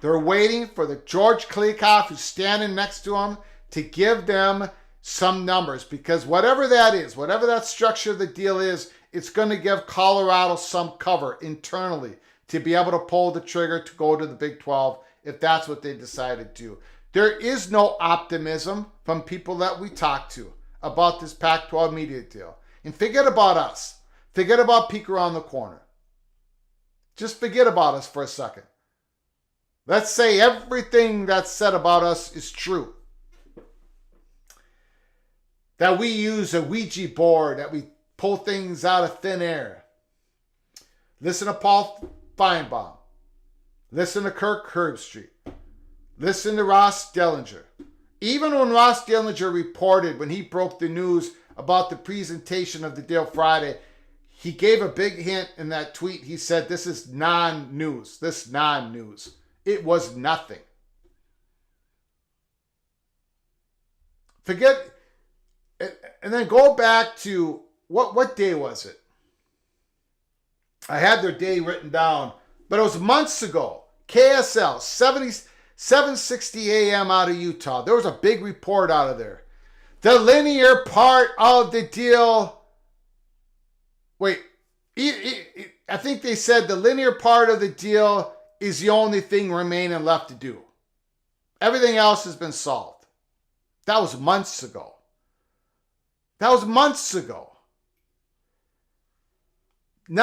They're waiting for the George Kliavkoff who's standing next to them to give them some numbers, because whatever that is, whatever that structure of the deal is, it's going to give Colorado some cover internally to be able to pull the trigger to go to the Big 12 if that's what they decide to do. There is no optimism from people that we talk to about this Pac-12 media deal. And forget about us. Forget about peek around the corner. Just forget about us for a second. Let's say everything that's said about us is true. That we use a Ouija board, that we pull things out of thin air. Listen to Paul Feinbaum. Listen to Kirk Herbstreit. Listen to Ross Dellinger. Even when Ross Dellinger reported, when he broke the news about the presentation of the deal Friday, he gave a big hint in that tweet. He said, this is non-news. It was nothing. Forget, and then go back to, what day was it? I had their day written down, but it was months ago. KSL, 7:60 a.m. out of Utah. There was a big report out of there. The linear part of the deal. Wait, I think they said the linear part of the deal is the only thing remaining left to do. Everything else has been solved. That was months ago. None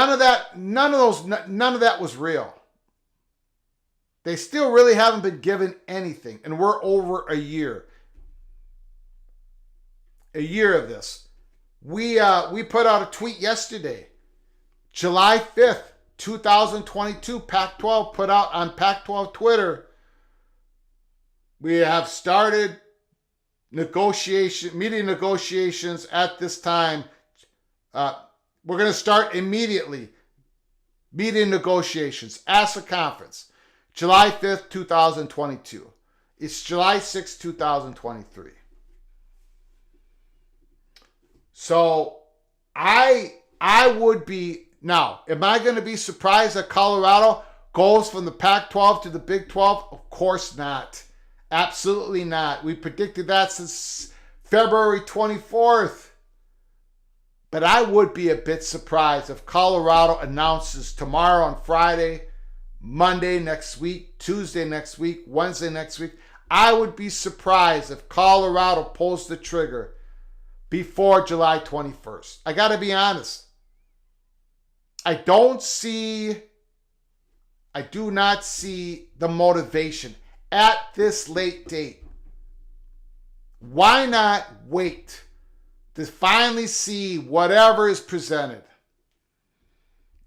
of that was real. They still really haven't been given anything, and we're over a year. A year of this. We put out a tweet yesterday, July 5th, 2022, Pac-12 put out on Pac-12 Twitter, we have started media negotiations at this time. We're going to start immediately. Media negotiations. ASA conference. July 5th, 2022. It's July 6th, 2023. So I would be, now, am I going to be surprised that Colorado goes from the Pac-12 to the Big 12? Of course not. Absolutely not. We predicted that since February 24th. But I would be a bit surprised if Colorado announces tomorrow on Friday, Monday next week, Tuesday next week, Wednesday next week. I would be surprised if Colorado pulls the trigger before July 21st. I got to be honest. I do not see the motivation at this late date. Why not wait to finally see whatever is presented?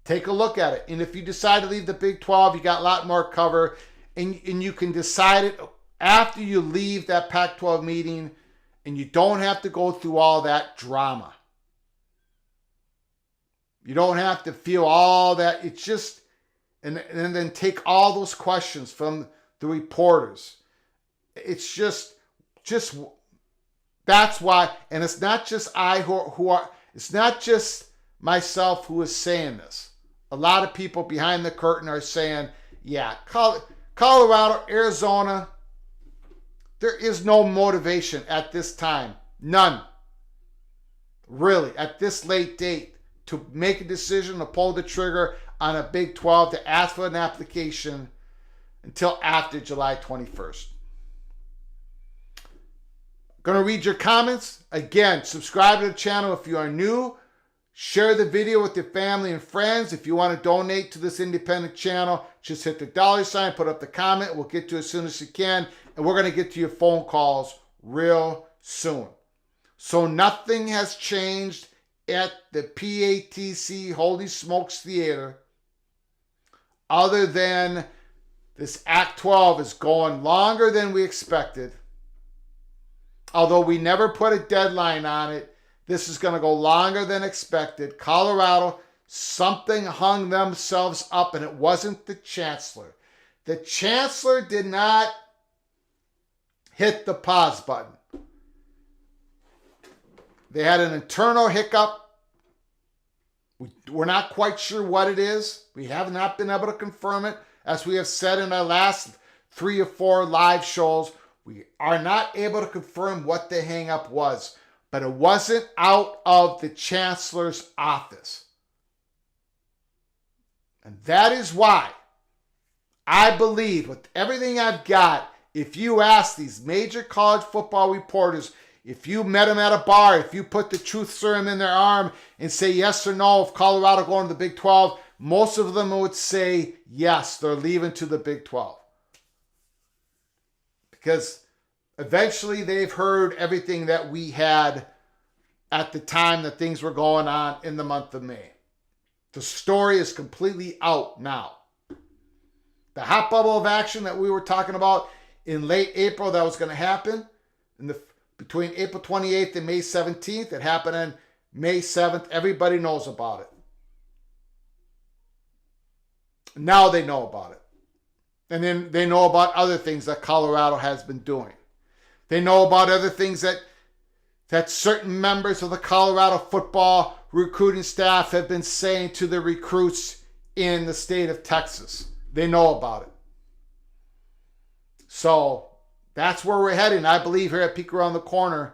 Take a look at it. And if you decide to leave the Big 12, you got a lot more cover. And you can decide it after you leave that Pac-12 meeting, and you don't have to go through all that drama. You don't have to feel all that. It's just, and then take all those questions from the reporters. It's just that's why, and it's not just it's not just myself who is saying this. A lot of people behind the curtain are saying, yeah, Colorado, Arizona, there is no motivation at this time. None. really, at this late date, to make a decision to pull the trigger on a Big 12 to ask for an application until after July 21st. Going to read your comments. Again, subscribe to the channel if you are new. Share the video with your family and friends. If you want to donate to this independent channel, just hit the $, put up the comment. We'll get to it as soon as you can. And we're going to get to your phone calls real soon. So nothing has changed at the PATC Holy Smokes Theater other than this Act 12 is going longer than we expected. Although we never put a deadline on it, this is going to go longer than expected. Colorado, something hung themselves up, and it wasn't the chancellor. The chancellor did not hit the pause button. They had an internal hiccup. We're not quite sure what it is. We have not been able to confirm it. As we have said in our last 3 or 4 live shows, we are not able to confirm what the hang-up was. But it wasn't out of the chancellor's office. And that is why I believe, with everything I've got, if you ask these major college football reporters, if you met them at a bar, if you put the truth serum in their arm and say yes or no, if Colorado going to the Big 12, most of them would say yes, they're leaving to the Big 12. Because eventually they've heard everything that we had at the time that things were going on in the month of May. The story is completely out now. The hot bubble of action that we were talking about in late April that was going to happen between April 28th and May 17th, it happened on May 7th. Everybody knows about it. Now they know about it. And then they know about other things that Colorado has been doing. They know about other things that certain members of the Colorado football recruiting staff have been saying to the recruits in the state of Texas. They know about it. So that's where we're heading, I believe, here at Peek Around the Corner.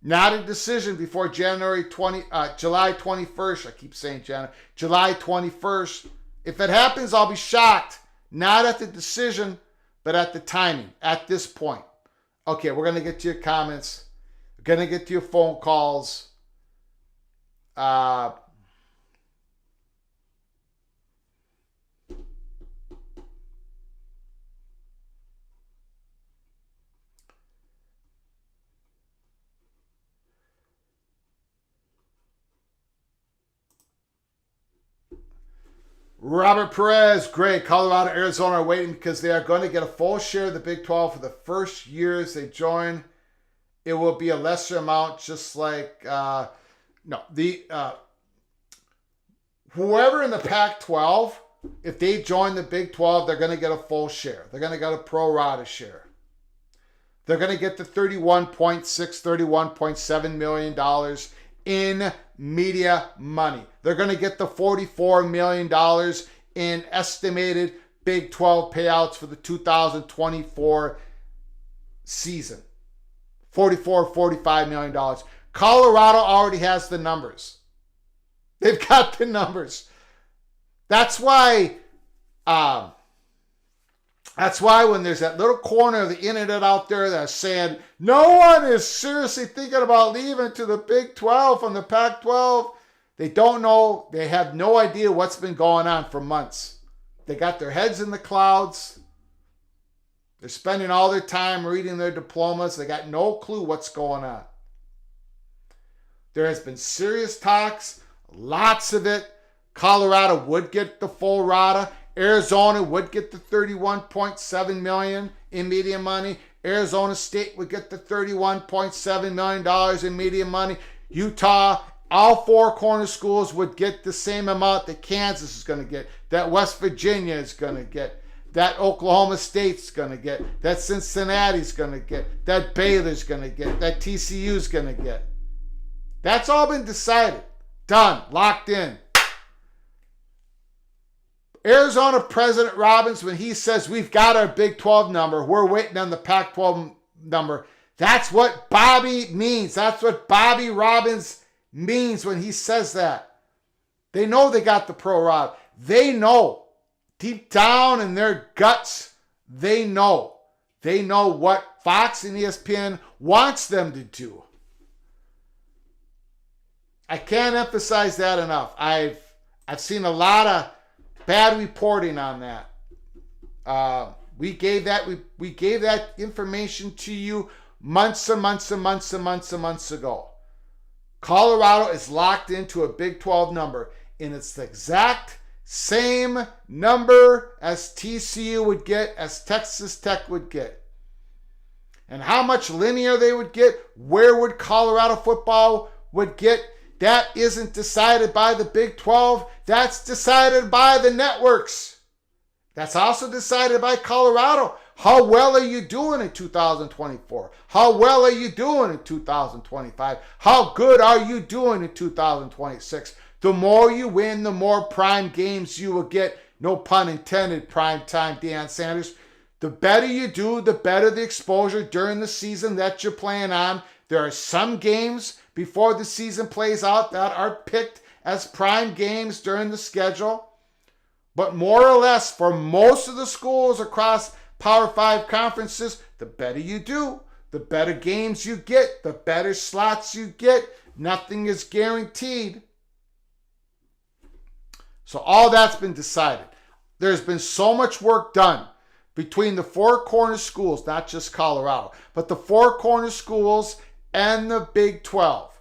Not a decision before July 21st. I keep saying January. July 21st. If it happens, I'll be shocked. Not at the decision, but at the timing, at this point. Okay, we're going to get to your comments. We're going to get to your phone calls. Robert Perez, great. Colorado, Arizona are waiting because they are going to get a full share of the Big 12 for the first years they join. It will be a lesser amount, just like whoever in the Pac-12, if they join the Big 12, they're going to get a full share. They're going to get a pro rata share. They're going to get the $31.7 million in media money. They're going to get the $44 million in estimated Big 12 payouts for the 2024 season. $45 million. Colorado already has the numbers. They've got the numbers. That's why when there's that little corner of the internet out there that's saying no one is seriously thinking about leaving to the Big 12 from the Pac-12, they don't know. They have no idea what's been going on for months. They got their heads in the clouds. They're spending all their time reading their diplomas. They got no clue what's going on. There has been serious talks, lots of it. Colorado would get the full rata. Arizona would get the $31.7 million in media money. Arizona State would get the $31.7 million in media money. Utah, all 4 corner schools would get the same amount that Kansas is going to get, that West Virginia is going to get, that Oklahoma State's going to get, that Cincinnati's going to get, that Baylor's going to get, that TCU's going to get. That's all been decided. Done. Locked in. Arizona President Robbins, when he says we've got our Big 12 number, we're waiting on the Pac-12 number, that's what Bobby means. That's what Bobby Robbins means when he says that. They know they got the pro route. They know. Deep down in their guts, they know. They know what Fox and ESPN wants them to do. I can't emphasize that enough. I've seen a lot of bad reporting on that. We gave that information to you months and months and months and months and months ago. Colorado is locked into a Big 12 number, and it's the exact same number as TCU would get, as Texas Tech would get. And how much linear they would get, where would Colorado football would get, that isn't decided by the Big 12. That's decided by the networks. That's also decided by Colorado. How well are you doing in 2024? How well are you doing in 2025? How good are you doing in 2026? The more you win, the more prime games you will get. No pun intended, prime time, Deion Sanders. The better you do, the better the exposure during the season that you're playing on. There are some games before the season plays out that are picked as prime games during the schedule. But more or less, for most of the schools across Power 5 conferences, the better you do, the better games you get, the better slots you get. Nothing is guaranteed. So all that's been decided. There's been so much work done between the four corner schools, not just Colorado, but the four corner schools and the Big 12.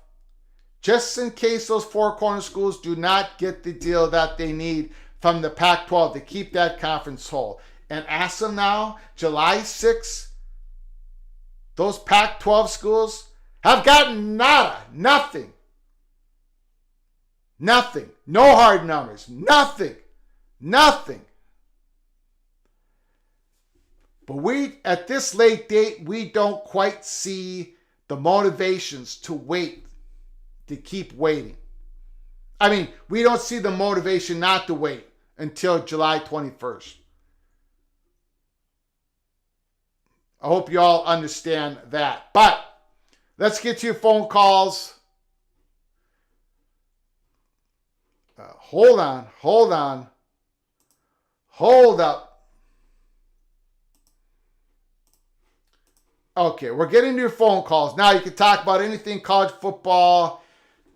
Just in case those four corner schools do not get the deal that they need from the Pac-12 to keep that conference whole. And ask them now, July 6th, those Pac-12 schools have gotten nada, nothing. Nothing. No hard numbers. Nothing. Nothing. But we, at this late date, we don't quite see the motivations to wait, to keep waiting. I mean, we don't see the motivation not to wait until July 21st. I hope you all understand that. But let's get to your phone calls. Hold up. Okay, we're getting to your phone calls. Now you can talk about anything college football.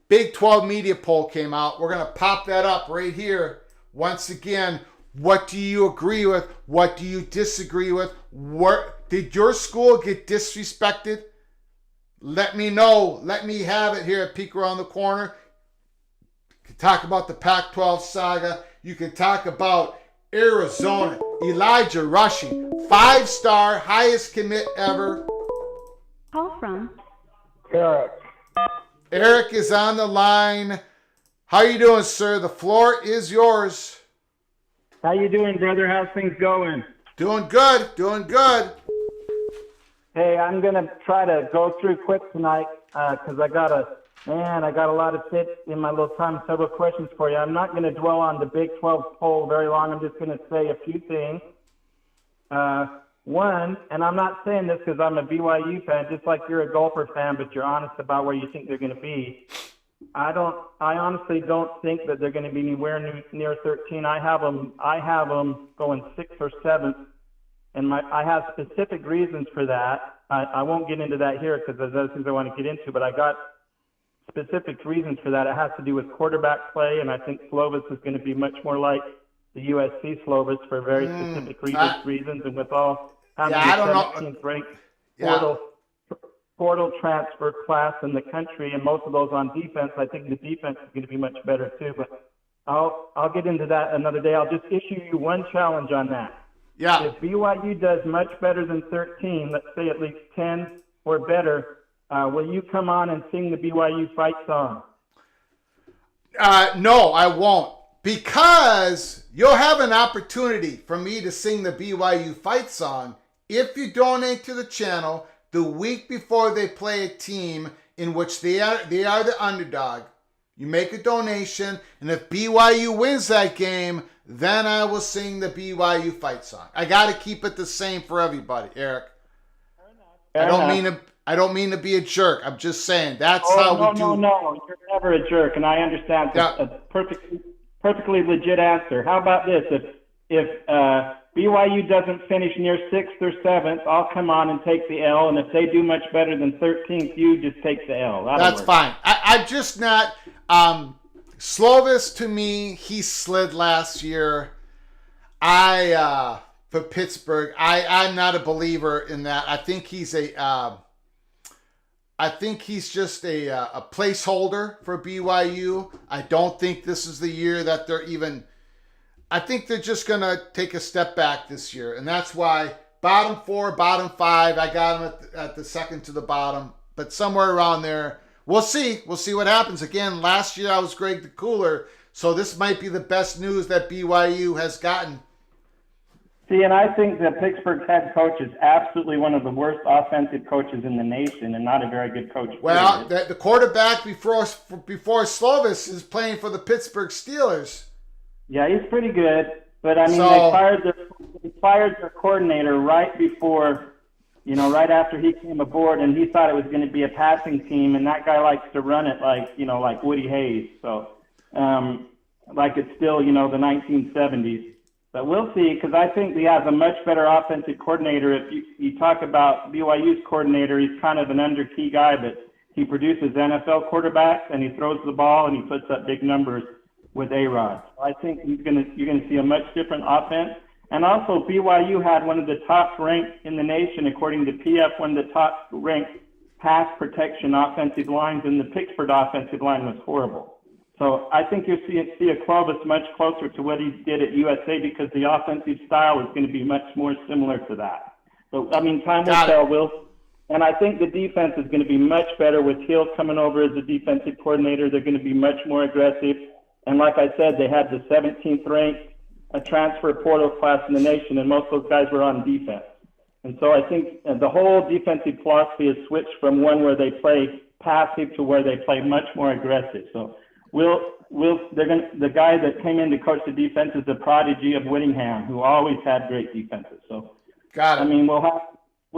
Big 12 media poll came out. We're going to pop that up right here. Once again, what do you agree with? What do you disagree with? Did your school get disrespected? Let me know. Let me have it here at Peek Around the Corner. You can talk about the Pac-12 saga. You can talk about Arizona. Elijah Rushing, 5-star, highest commit ever. Call from Eric. Eric is on the line. How you doing, sir? The floor is yours. How you doing, brother? How's things going? Doing good. Hey, I'm gonna try to go through quick tonight because I got a lot of fit in my little time. Several questions for you. I'm not gonna dwell on the Big 12 poll very long. I'm just gonna say a few things. One, and I'm not saying this because I'm a BYU fan, just like you're a Gopher fan, but you're honest about where you think they're going to be. I honestly don't think that they're going to be anywhere near 13. I have them going 6th or 7th, and I have specific reasons for that. I won't get into that here because there's other things I want to get into, but I got specific reasons for that. It has to do with quarterback play, and I think Slovis is going to be much more like the USC Slovis for very specific reasons, and with all having the 17th ranked portal transfer class in the country, and most of those on defense, I think the defense is going to be much better too. But I'll get into that another day. I'll just issue you one challenge on that. Yeah. If BYU does much better than 13, let's say at least 10 or better, will you come on and sing the BYU fight song? No, I won't. Because you'll have an opportunity for me to sing the BYU fight song if you donate to the channel the week before they play a team in which they are the underdog. You make a donation, and if BYU wins that game, then I will sing the BYU fight song. I got to keep it the same for everybody, Eric. I don't mean to. I don't mean to be a jerk. I'm just saying that's Oh, how no, we do. no. You're never a jerk, and I understand. It's Yeah. a perfectly legit answer. How about this? If BYU doesn't finish near 6th or 7th, I'll come on and take the L. And if they do much better than 13th, you just take the L. That's fine. I'm just not. Slovis, to me, he slid last year. For Pittsburgh, I'm not a believer in that. I think he's just a placeholder for BYU. I don't think this is the year that they're even. I think they're just gonna take a step back this year, and that's why bottom 4, bottom 5. I got them at the second to the bottom, but somewhere around there. We'll see. We'll see what happens. Again, last year I was Greg the Cooler, so this might be the best news that BYU has gotten. See, and I think the Pittsburgh head coach is absolutely one of the worst offensive coaches in the nation, and not a very good coach. Well, the quarterback before Slovis is playing for the Pittsburgh Steelers. Yeah, he's pretty good, but I mean, So- they fired their coordinator right before, right after he came aboard, and he thought it was going to be a passing team, and that guy likes to run it like Woody Hayes, so like it's still the 1970s. But we'll see, because I think he has a much better offensive coordinator. If you talk about BYU's coordinator, he's kind of an under-key guy, but he produces NFL quarterbacks, and he throws the ball, and he puts up big numbers with A-Rod. So I think you're gonna see a much different offense. And also, BYU had one of the top ranked in the nation, according to PF, one of the top ranked pass protection offensive lines, and the Pittsburgh offensive line was horrible. So I think you'll see a Clovis much closer to what he did at USA, because the offensive style is going to be much more similar to that. So, I mean, time will tell, Will. And I think the defense is going to be much better with Hill coming over as a defensive coordinator. They're going to be much more aggressive. And like I said, they had the 17th ranked transfer portal class in the nation, and most of those guys were on defense. And so I think the whole defensive philosophy has switched from one where they play passive to where they play much more aggressive. So the guy that came in to coach the defense is the prodigy of Whittingham, who always had great defenses. So, got it. I mean, we'll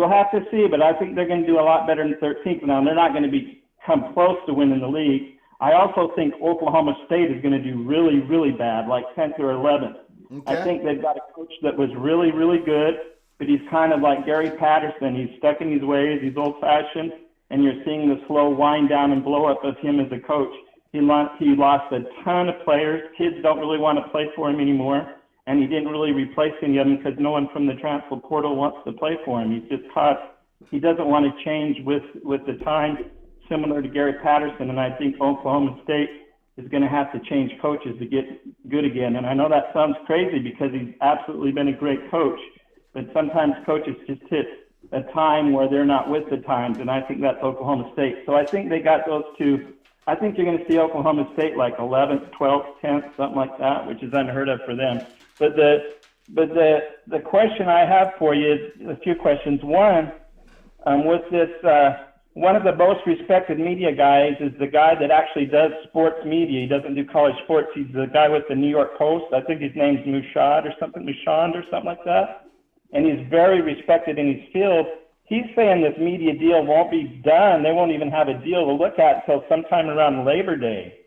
have to see, but I think they're going to do a lot better than 13th now. They're not going to come close to winning the league. I also think Oklahoma State is going to do really, really bad, like 10th or 11th. Okay. I think they've got a coach that was really, really good, but he's kind of like Gary Patterson. He's stuck in his ways. He's old-fashioned, and you're seeing the slow wind down and blow up of him as a coach. He lost a ton of players. Kids don't really want to play for him anymore, and he didn't really replace any of them because no one from the transfer portal wants to play for him. He's just caught. He doesn't want to change with the times, similar to Gary Patterson, and I think Oklahoma State is going to have to change coaches to get good again. And I know that sounds crazy because he's absolutely been a great coach, but sometimes coaches just hit a time where they're not with the times, and I think that's Oklahoma State. So I think they got those two. I think you're going to see Oklahoma State like 11th, 12th, 10th, something like that, which is unheard of for them. But the question I have for you is a few questions. One, with this, one of the most respected media guys is the guy that actually does sports media. He doesn't do college sports. He's the guy with the New York Post. I think his name's Mushad or something like that. And he's very respected in his field. He's saying this media deal won't be done. They won't even have a deal to look at until sometime around Labor Day.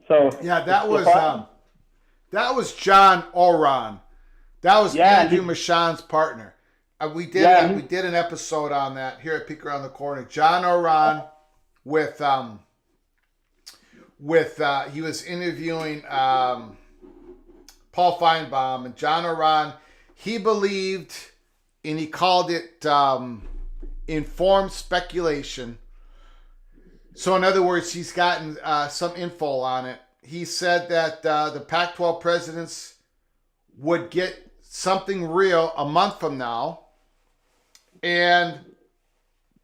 So yeah, that was John Oran. That was Andrew Michon's partner. We did an episode on that here at Peek Around the Corner. John Oran he was interviewing Paul Feinbaum, and John Oran, he believed, and he called it informed speculation. So in other words, he's gotten some info on it. He said that the Pac-12 presidents would get something real a month from now, and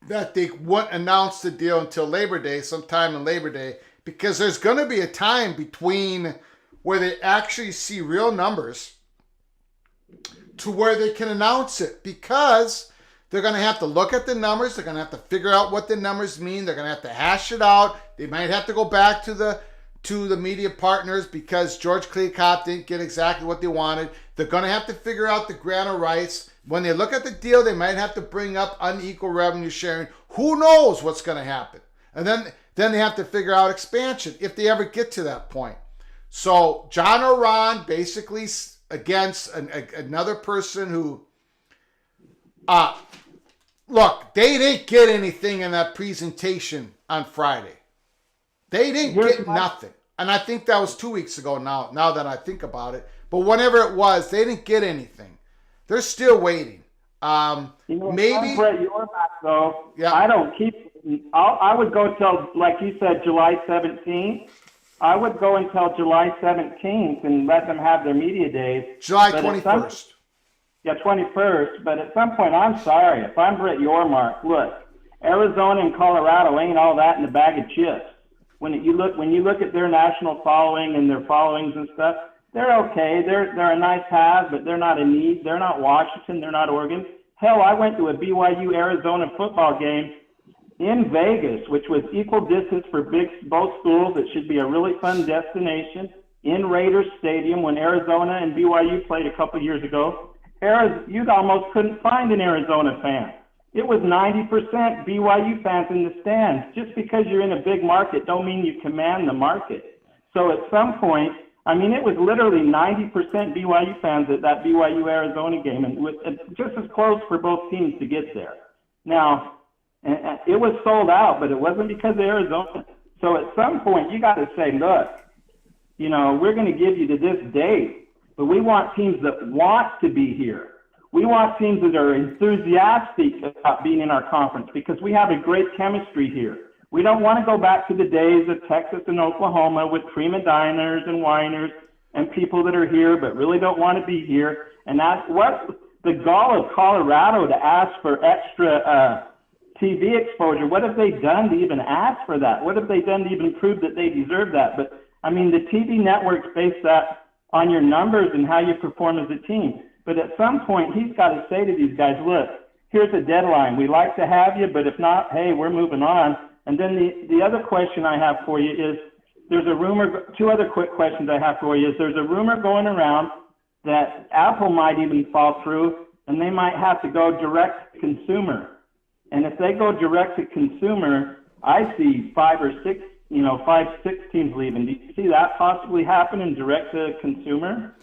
that they wouldn't announce the deal until Labor Day, sometime in Labor Day, because there's going to be a time between where they actually see real numbers to where they can announce it, because they're going to have to look at the numbers. They're going to have to figure out what the numbers mean. They're going to have to hash it out. They might have to go back to the media partners because George Kliavkoff didn't get exactly what they wanted. They're going to have to figure out the grant of rights. When they look at the deal, they might have to bring up unequal revenue sharing. Who knows what's going to happen? And then they have to figure out expansion if they ever get to that point. So John or Ron basically against another person who, look, they didn't get anything in that presentation on Friday. They didn't get nothing. And I think that was 2 weeks ago now that I think about it. But whenever it was, they didn't get anything. They're still waiting. Maybe. Brett Yormark, though, yeah. I don't keep. I would go till, like you said, July 17th. I would go until July 17th and let them have their media days. July 21st. Yeah, 21st. But at some point, I'm sorry. If I'm Brett Yormark, look, Arizona and Colorado ain't all that in a bag of chips. When you look at their national following and their followings and stuff, they're okay. They're a nice have, but they're not a need. They're not Washington. They're not Oregon. Hell, I went to a BYU Arizona football game in Vegas, which was equal distance for both schools. It should be a really fun destination in Raiders Stadium when Arizona and BYU played a couple years ago. You almost couldn't find an Arizona fan. It was 90% BYU fans in the stands. Just because you're in a big market don't mean you command the market. So at some point, I mean, it was literally 90% BYU fans at that BYU-Arizona game, and it was just as close for both teams to get there. Now, it was sold out, but it wasn't because of Arizona. So at some point, you got to say, look, we're going to give you to this date, but we want teams that want to be here. We want teams that are enthusiastic about being in our conference because we have a great chemistry here. We don't want to go back to the days of Texas and Oklahoma with prima diners and whiners and people that are here but really don't want to be here. And that's what the gall of Colorado to ask for extra TV exposure. What have they done to even ask for that? What have they done to even prove that they deserve that? But, I mean, the TV networks base that on your numbers and how you perform as a team. But at some point, he's got to say to these guys, look, here's a deadline. We like to have you, but if not, hey, we're moving on. And then the other question I have for you is, there's a rumor, two other quick questions I have for you is, there's a rumor going around that Apple might even fall through and they might have to go direct to consumer. And if they go direct to consumer, I see 5 or 6 teams leaving. Do you see that possibly happening direct to consumer?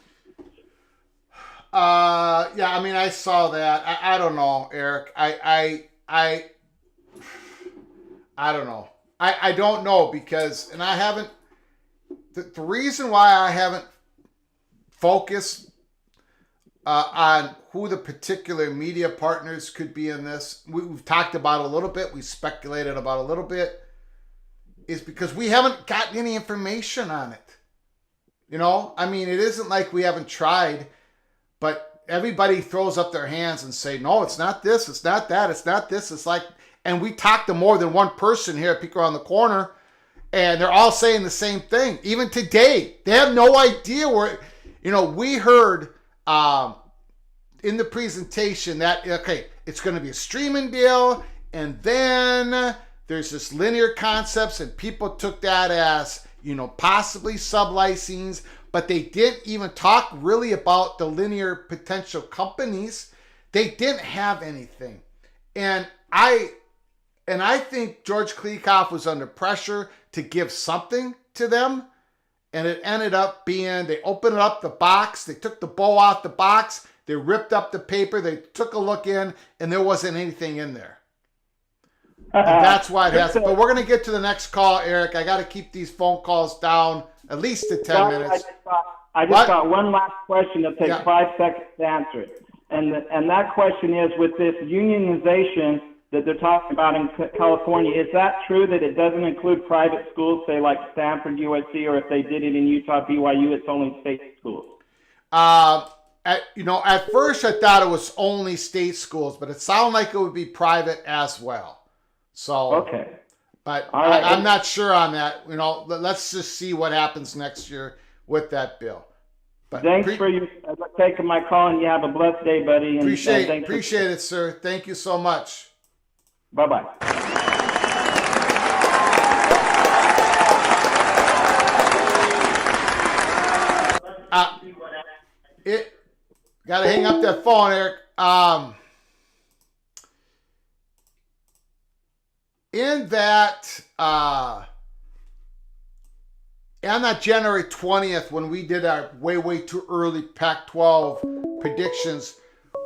Yeah, I mean, I saw that. I don't know, Eric. I don't know. I don't know because, and I haven't, the reason why I haven't focused on who the particular media partners could be in this, we've talked about a little bit, we speculated about a little bit, is because we haven't gotten any information on it. I mean, it isn't like we haven't tried, but everybody throws up their hands and say, no, it's not this, it's not that, it's not this. It's like, and we talked to more than one person here at Peek Around the Corner, and they're all saying the same thing. Even today, they have no idea where, we heard in the presentation that, okay, it's going to be a streaming deal, and then there's this linear concepts, and people took that as, possibly sub-licensing, but they didn't even talk really about the linear potential companies. They didn't have anything. And I think George Kleikoff was under pressure to give something to them, and it ended up being, they opened up the box, they took the bow off the box, they ripped up the paper, they took a look in, and there wasn't anything in there. And that's why it has. But we're going to get to the next call, Eric. I got to keep these phone calls down at least to 10 minutes. I just got one last question. It'll take 5 seconds to answer it. And that question is, with this unionization that they're talking about in California, is that true that it doesn't include private schools, say like Stanford, USC, or if they did it in Utah, BYU, it's only state schools? At first I thought it was only state schools, but it sounded like it would be private as well. So, okay. But right. I'm not sure on that. Let's just see what happens next year with that bill. But thanks for you taking my call, and you have a blessed day, buddy. And appreciate it, sir. Thank you so much. Bye-bye. Got to hang up that phone, Eric. in that on that January 20th, when we did our way too early Pac-12 predictions,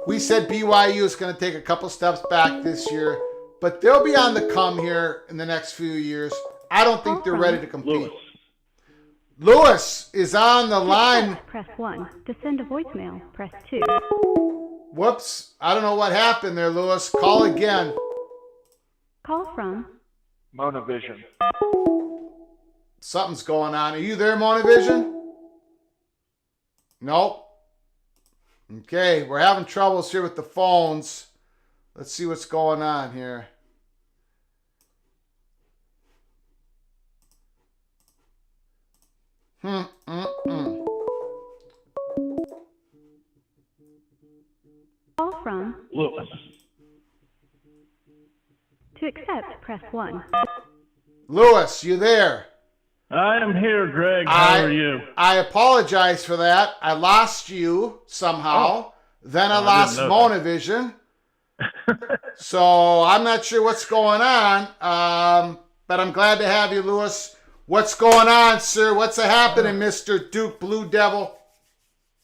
we said BYU is going to take a couple steps back this year, but they'll be on the come here in the next few years. I don't think they're ready to compete. Lewis is on the line. Press 1. To send a voicemail, press 2. Whoops. I don't know what happened there, Lewis. Call again. Call from Monovision. Something's going on. Are you there, Monovision? Nope. Okay, we're having troubles here with the phones. Let's see what's going on here. Call from Lewis. To accept, press 1. Lewis, you there? I am here, Greg. How are you? I apologize for that. I lost you somehow. Then I lost Monovision. So I'm not sure what's going on. But I'm glad to have you, Lewis. What's going on, sir? What's happening, Mr. Duke Blue Devil?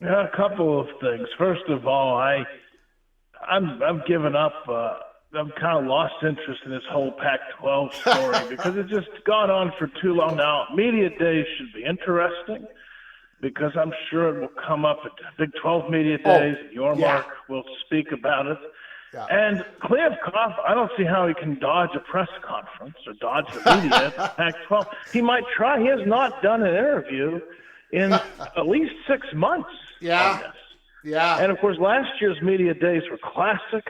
Yeah, a couple of things. First of all, I've given up. I've kind of lost interest in this whole Pac-12 story because it's just gone on for too long now. Media days should be interesting because I'm sure it will come up at Big 12 media days. Mark will speak about it. Yeah. And Kliavkoff, I don't see how he can dodge a press conference or dodge the media at Pac-12. He might try. He has not done an interview in at least 6 months on this. Yeah. And, of course, last year's media days were classic.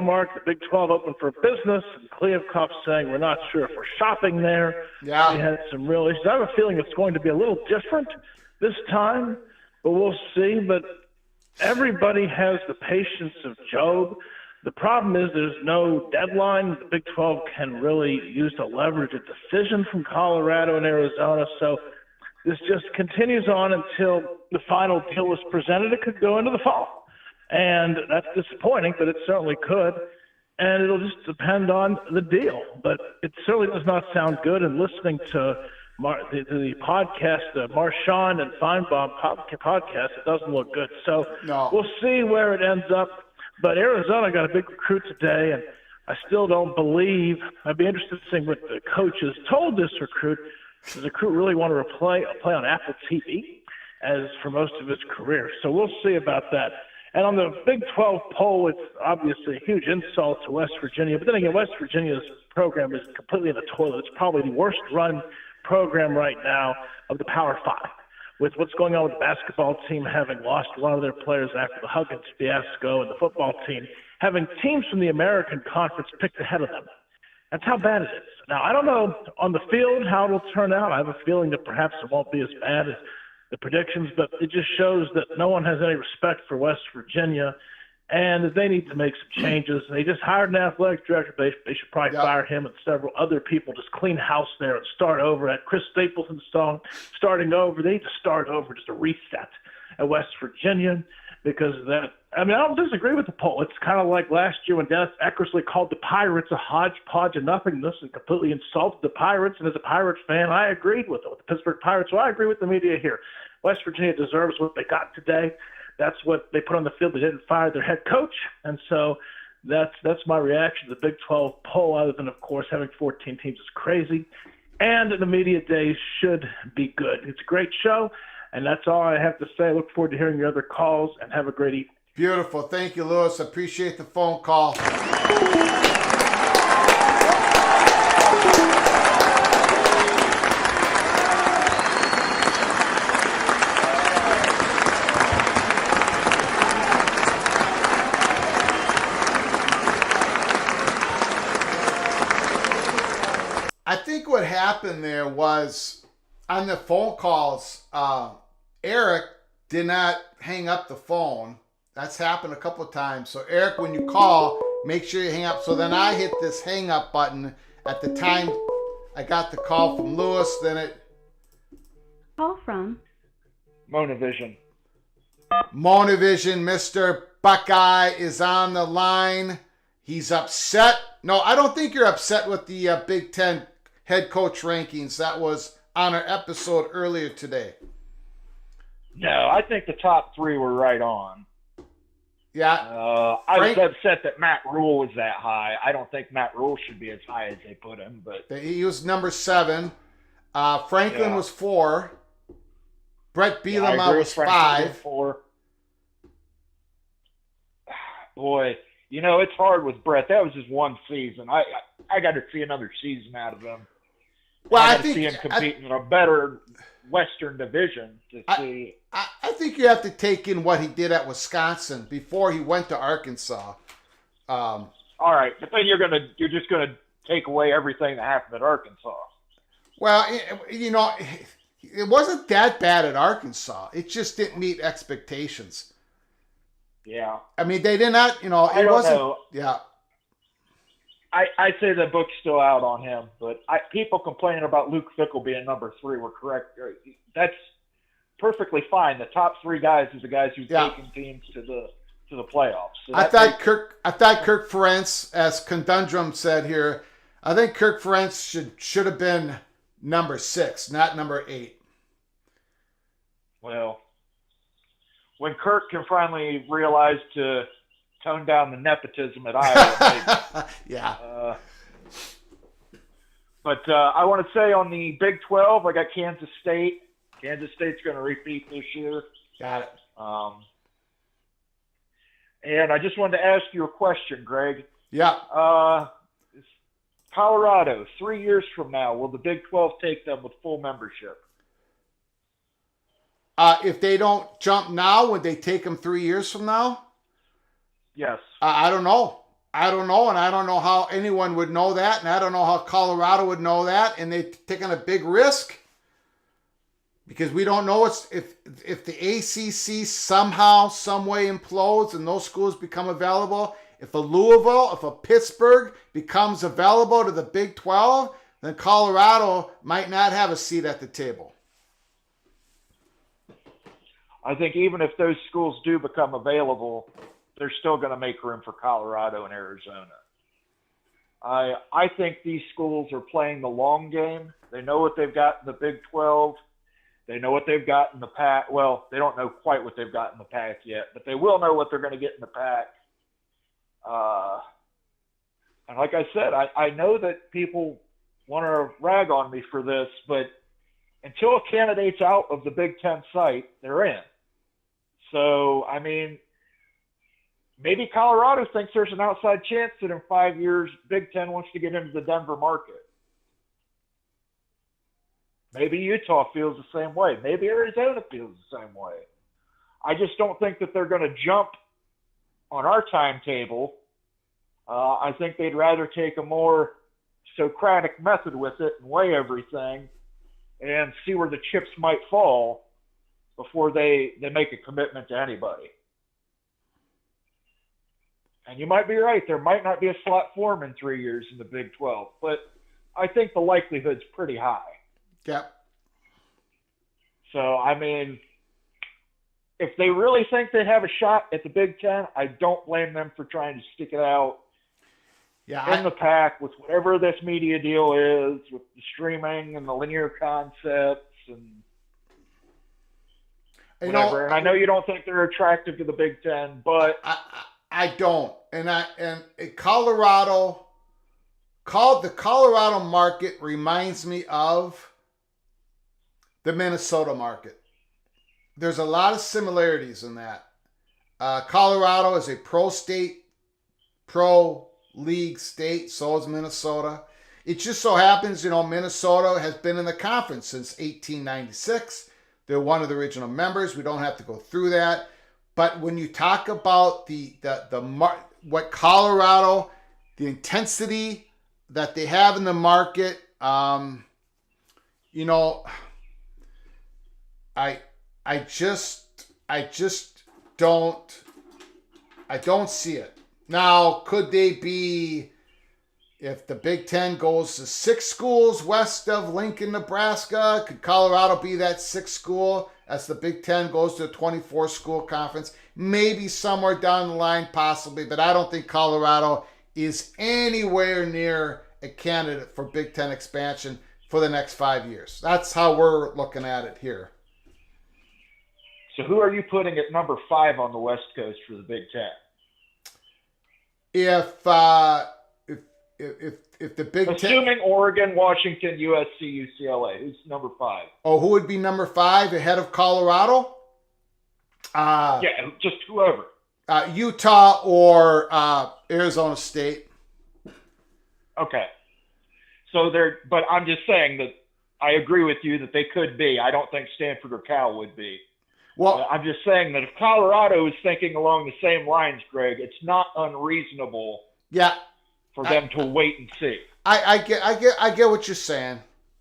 Mark, the Big 12 open for business, and Kliavkoff saying we're not sure if we're shopping there. Yeah. We had some real issues. I have a feeling it's going to be a little different this time, but we'll see. But everybody has the patience of Job. The problem is there's no deadline. The Big 12 can really use to leverage a decision from Colorado and Arizona. So this just continues on until the final deal is presented. It could go into the fall. And that's disappointing, but it certainly could. And it'll just depend on the deal. But it certainly does not sound good. And listening to the podcast, Marchand and Feinbaum podcast, it doesn't look good. So We'll see where it ends up. But Arizona got a big recruit today, and I still don't believe – I'd be interested in seeing what the coaches told this recruit. Does the recruit really want to play on Apple TV as for most of his career? So we'll see about that. And on the Big 12 poll, it's obviously a huge insult to West Virginia. But then again, West Virginia's program is completely in the toilet. It's probably the worst-run program right now of the Power Five, with what's going on with the basketball team having lost one of their players after the Huggins fiasco, and the football team having teams from the American Conference picked ahead of them. That's how bad it is. Now, I don't know on the field how it'll turn out. I have a feeling that perhaps it won't be as bad as the predictions, but it just shows that no one has any respect for West Virginia, and that they need to make some changes. They just hired an athletic director. They should probably fire him and several other people, just clean house there and start over. At Chris Stapleton's song, starting over. They need to start over, just a reset at West Virginia, because that – I mean, I don't disagree with the poll. It's kind of like last year when Dennis Eckersley called the Pirates a hodgepodge of nothingness and completely insulted the Pirates. And as a Pirates fan, I agreed with it, with the Pittsburgh Pirates. So I agree with the media here. West Virginia deserves what they got today. That's what they put on the field. They didn't fire their head coach. And so that's my reaction to the Big 12 poll, other than, of course, having 14 teams is crazy. And the media days should be good. It's a great show. And that's all I have to say. I look forward to hearing your other calls, and have a great evening. Beautiful. Thank you, Lewis. Appreciate the phone call. I think what happened there was on the phone calls, Eric did not hang up the phone. That's happened a couple of times. So, Eric, when you call, make sure you hang up. So then I hit this hang up button. At the time I got the call from Lewis, then it... Call from Monovision. Monovision, Mr. Buckeye is on the line. He's upset. No, I don't think you're upset with the Big Ten head coach rankings. That was on our episode earlier today. No, I think the top 3 were right on. Yeah. I was upset that Matt Rule was that high. I don't think Matt Rule should be as high as they put him, but He was number 7. Franklin was 4. Brett Bielema was 5. 4. Boy, it's hard with Brett. That was just one season. I got to see another season out of him. Well, I think see him competing in a better Western division to see. I think you have to take in what he did at Wisconsin before he went to Arkansas. All right, but then you're just gonna take away everything that happened at Arkansas. Well, it wasn't that bad at Arkansas. It just didn't meet expectations. Yeah. I mean, they did not. It wasn't. Know. Yeah. I say the book's still out on him, but people complaining about Luke Fickell being number 3 were correct. That's perfectly fine. The top 3 guys are the guys who've taken teams to the playoffs. So I thought Kirk Ferentz, as Conundrum said here, I think Kirk Ferentz should have been number 6, not number 8. Well, when Kirk can finally realize to tone down the nepotism at Iowa, maybe. Yeah. But I want to say on the Big 12, I got Kansas State. Kansas State's going to repeat this year. Got it. And I just wanted to ask you a question, Greg. Yeah. Colorado, 3 years from now, will the Big 12 take them with full membership? If they don't jump now, would they take them 3 years from now? Yes. I don't know. And I don't know how anyone would know that, and I don't know how Colorado would know that, and they're taking a big risk because we don't know if the ACC somehow, some way implodes and those schools become available. If a Louisville, if a Pittsburgh becomes available to the Big 12, then Colorado might not have a seat at the table. I think even if those schools do become available, they're still going to make room for Colorado and Arizona. I think these schools are playing the long game. They know what they've got in the Big 12. They know what they've got in the PAC. Well, they don't know quite what they've got in the PAC yet, but they will know what they're going to get in the PAC. And like I said, I know that people want to rag on me for this, but until a candidate's out of the Big Ten site, they're in. So, I mean, maybe Colorado thinks there's an outside chance that in 5 years, Big Ten wants to get into the Denver market. Maybe Utah feels the same way. Maybe Arizona feels the same way. I just don't think that they're going to jump on our timetable. I think they'd rather take a more Socratic method with it and weigh everything and see where the chips might fall before they make a commitment to anybody. And you might be right. There might not be a slot form in 3 years in the Big 12, but I think the likelihood's pretty high. Yep. So, I mean, if they really think they have a shot at the Big Ten, I don't blame them for trying to stick it out in the pack with whatever this media deal is, with the streaming and the linear concepts and whatever. And I know you don't think they're attractive to the Big Ten, but I don't. And Colorado, the Colorado market reminds me of the Minnesota market. There's a lot of similarities in that. Colorado is a pro league state, so is Minnesota. It just so happens, Minnesota has been in the conference since 1896. They're one of the original members. We don't have to go through that. But when you talk about what Colorado, the intensity that they have in the market, I don't see it. Now, could they be, if the Big Ten goes to 6 schools west of Lincoln, Nebraska, could Colorado be that 6th school as the Big Ten goes to a 24-school conference? Maybe somewhere down the line, possibly, but I don't think Colorado is anywhere near a candidate for Big Ten expansion for the next 5 years. That's how we're looking at it here. So who are you putting at number 5 on the West Coast for the Big Ten? If the Big Ten, assuming Oregon, Washington, USC, UCLA, who's number 5? who would be number 5 ahead of Colorado? Yeah, just whoever. Utah or Arizona State. Okay. So but I'm just saying that I agree with you that they could be. I don't think Stanford or Cal would be. Well, I'm just saying that if Colorado is thinking along the same lines, Greg, it's not unreasonable. Yeah. For them to wait and see. I get what you're saying.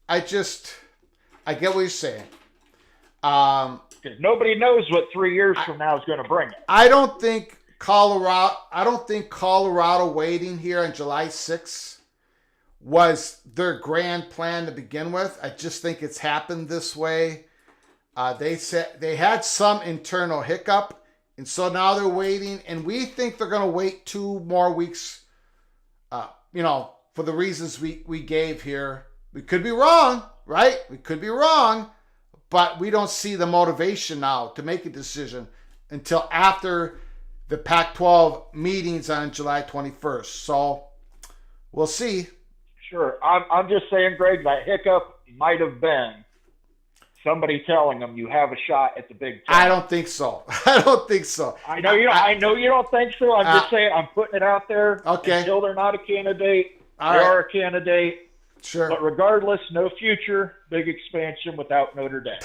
I get what you're saying. Because nobody knows what 3 years from now is going to bring it. I don't think Colorado waiting here on July 6th was their grand plan to begin with. I just think it's happened this way. They said they had some internal hiccup, and so now they're waiting, and we think they're going to wait 2 more weeks, for the reasons we gave here. We could be wrong, right? We could be wrong, but we don't see the motivation now to make a decision until after the Pac-12 meetings on July 21st. So we'll see. Sure. I'm just saying, Greg, that hiccup might have been somebody telling them you have a shot at the Big Ten. I don't think so. I don't think so. I know you don't think so. I'm just saying I'm putting it out there. Okay. Until they're not a candidate, All they right. are a candidate. Sure. But regardless, no future big expansion without Notre Dame.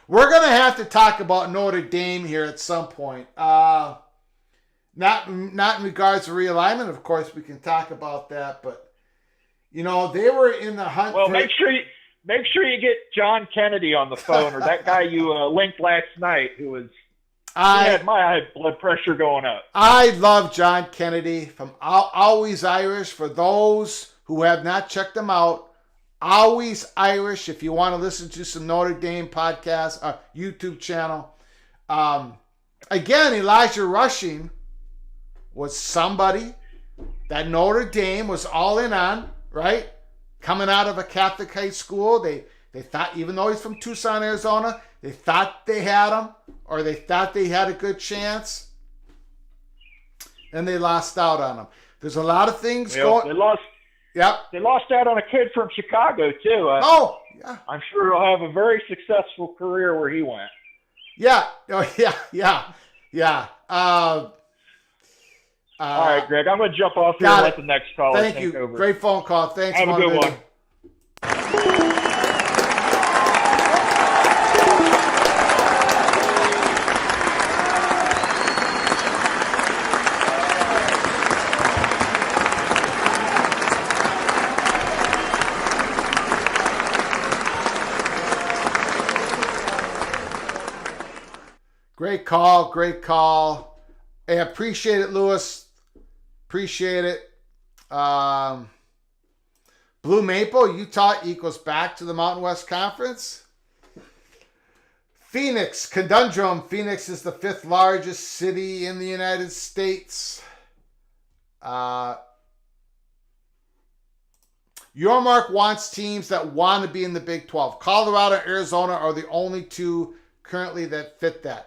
We're going to have to talk about Notre Dame here at some point. Not in regards to realignment, of course, we can talk about that, but they were in the hunt. Well, make sure you get John Kennedy on the phone, or that guy you linked last night, who was he had my blood pressure going up. I love John Kennedy from Always Irish. For those who have not checked him out, Always Irish. If you want to listen to some Notre Dame podcast, YouTube channel. Again, Elijah Rushing was somebody that Notre Dame was all in on, right? Coming out of a Catholic high school, they thought, even though he's from Tucson, Arizona, they thought they had him, or they thought they had a good chance, and they lost out on him. There's a lot of things going. They lost. Yep. They lost out on a kid from Chicago too. Yeah. I'm sure he'll have a very successful career where he went. Yeah. Oh, yeah. All right, Greg. I'm going to jump off here and let the next caller Thank take you. over. Great phone call. Thanks. Have a good one. Great call. Hey, appreciate it, Lewis. Appreciate it. Blue Maple, Utah equals back to the Mountain West Conference. Phoenix, conundrum. Phoenix is the 5th largest city in the United States. Yormark wants teams that want to be in the Big 12. Colorado and Arizona are the only 2 currently that fit that.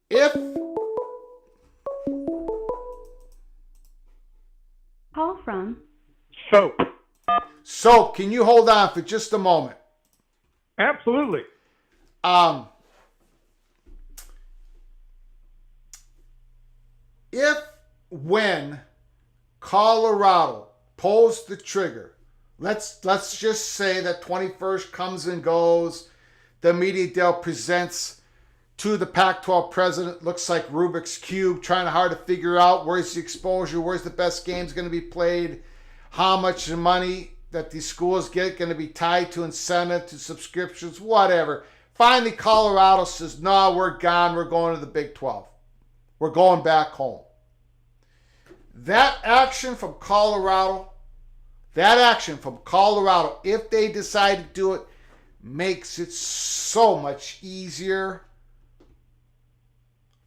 If Call from Soap, can you hold on for just a moment? Absolutely. When Colorado pulls the trigger, let's just say that 21st comes and goes, the media deal presents to the Pac-12 president, looks like Rubik's Cube, trying hard to figure out where's the exposure, where's the best games going to be played, how much money that these schools get going to be tied to incentive, to subscriptions, whatever. Finally, Colorado says, no, we're gone. We're going to the Big 12. We're going back home. That action from Colorado, if they decide to do it, makes it so much easier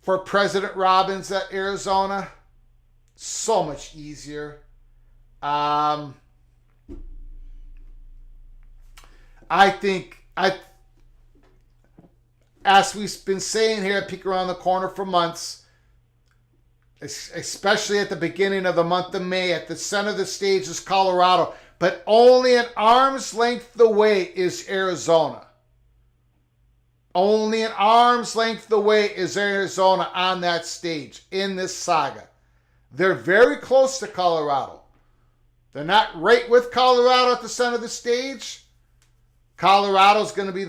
for President Robbins at Arizona. So much easier. I think, as we've been saying here at Peek Around the Corner for months, especially at the beginning of the month of May, at the center of the stage is Colorado, but only an arm's length away is Arizona. Only an arm's length away is Arizona on that stage in this saga. They're very close to Colorado. They're not right with Colorado at the center of the stage. Colorado's going to be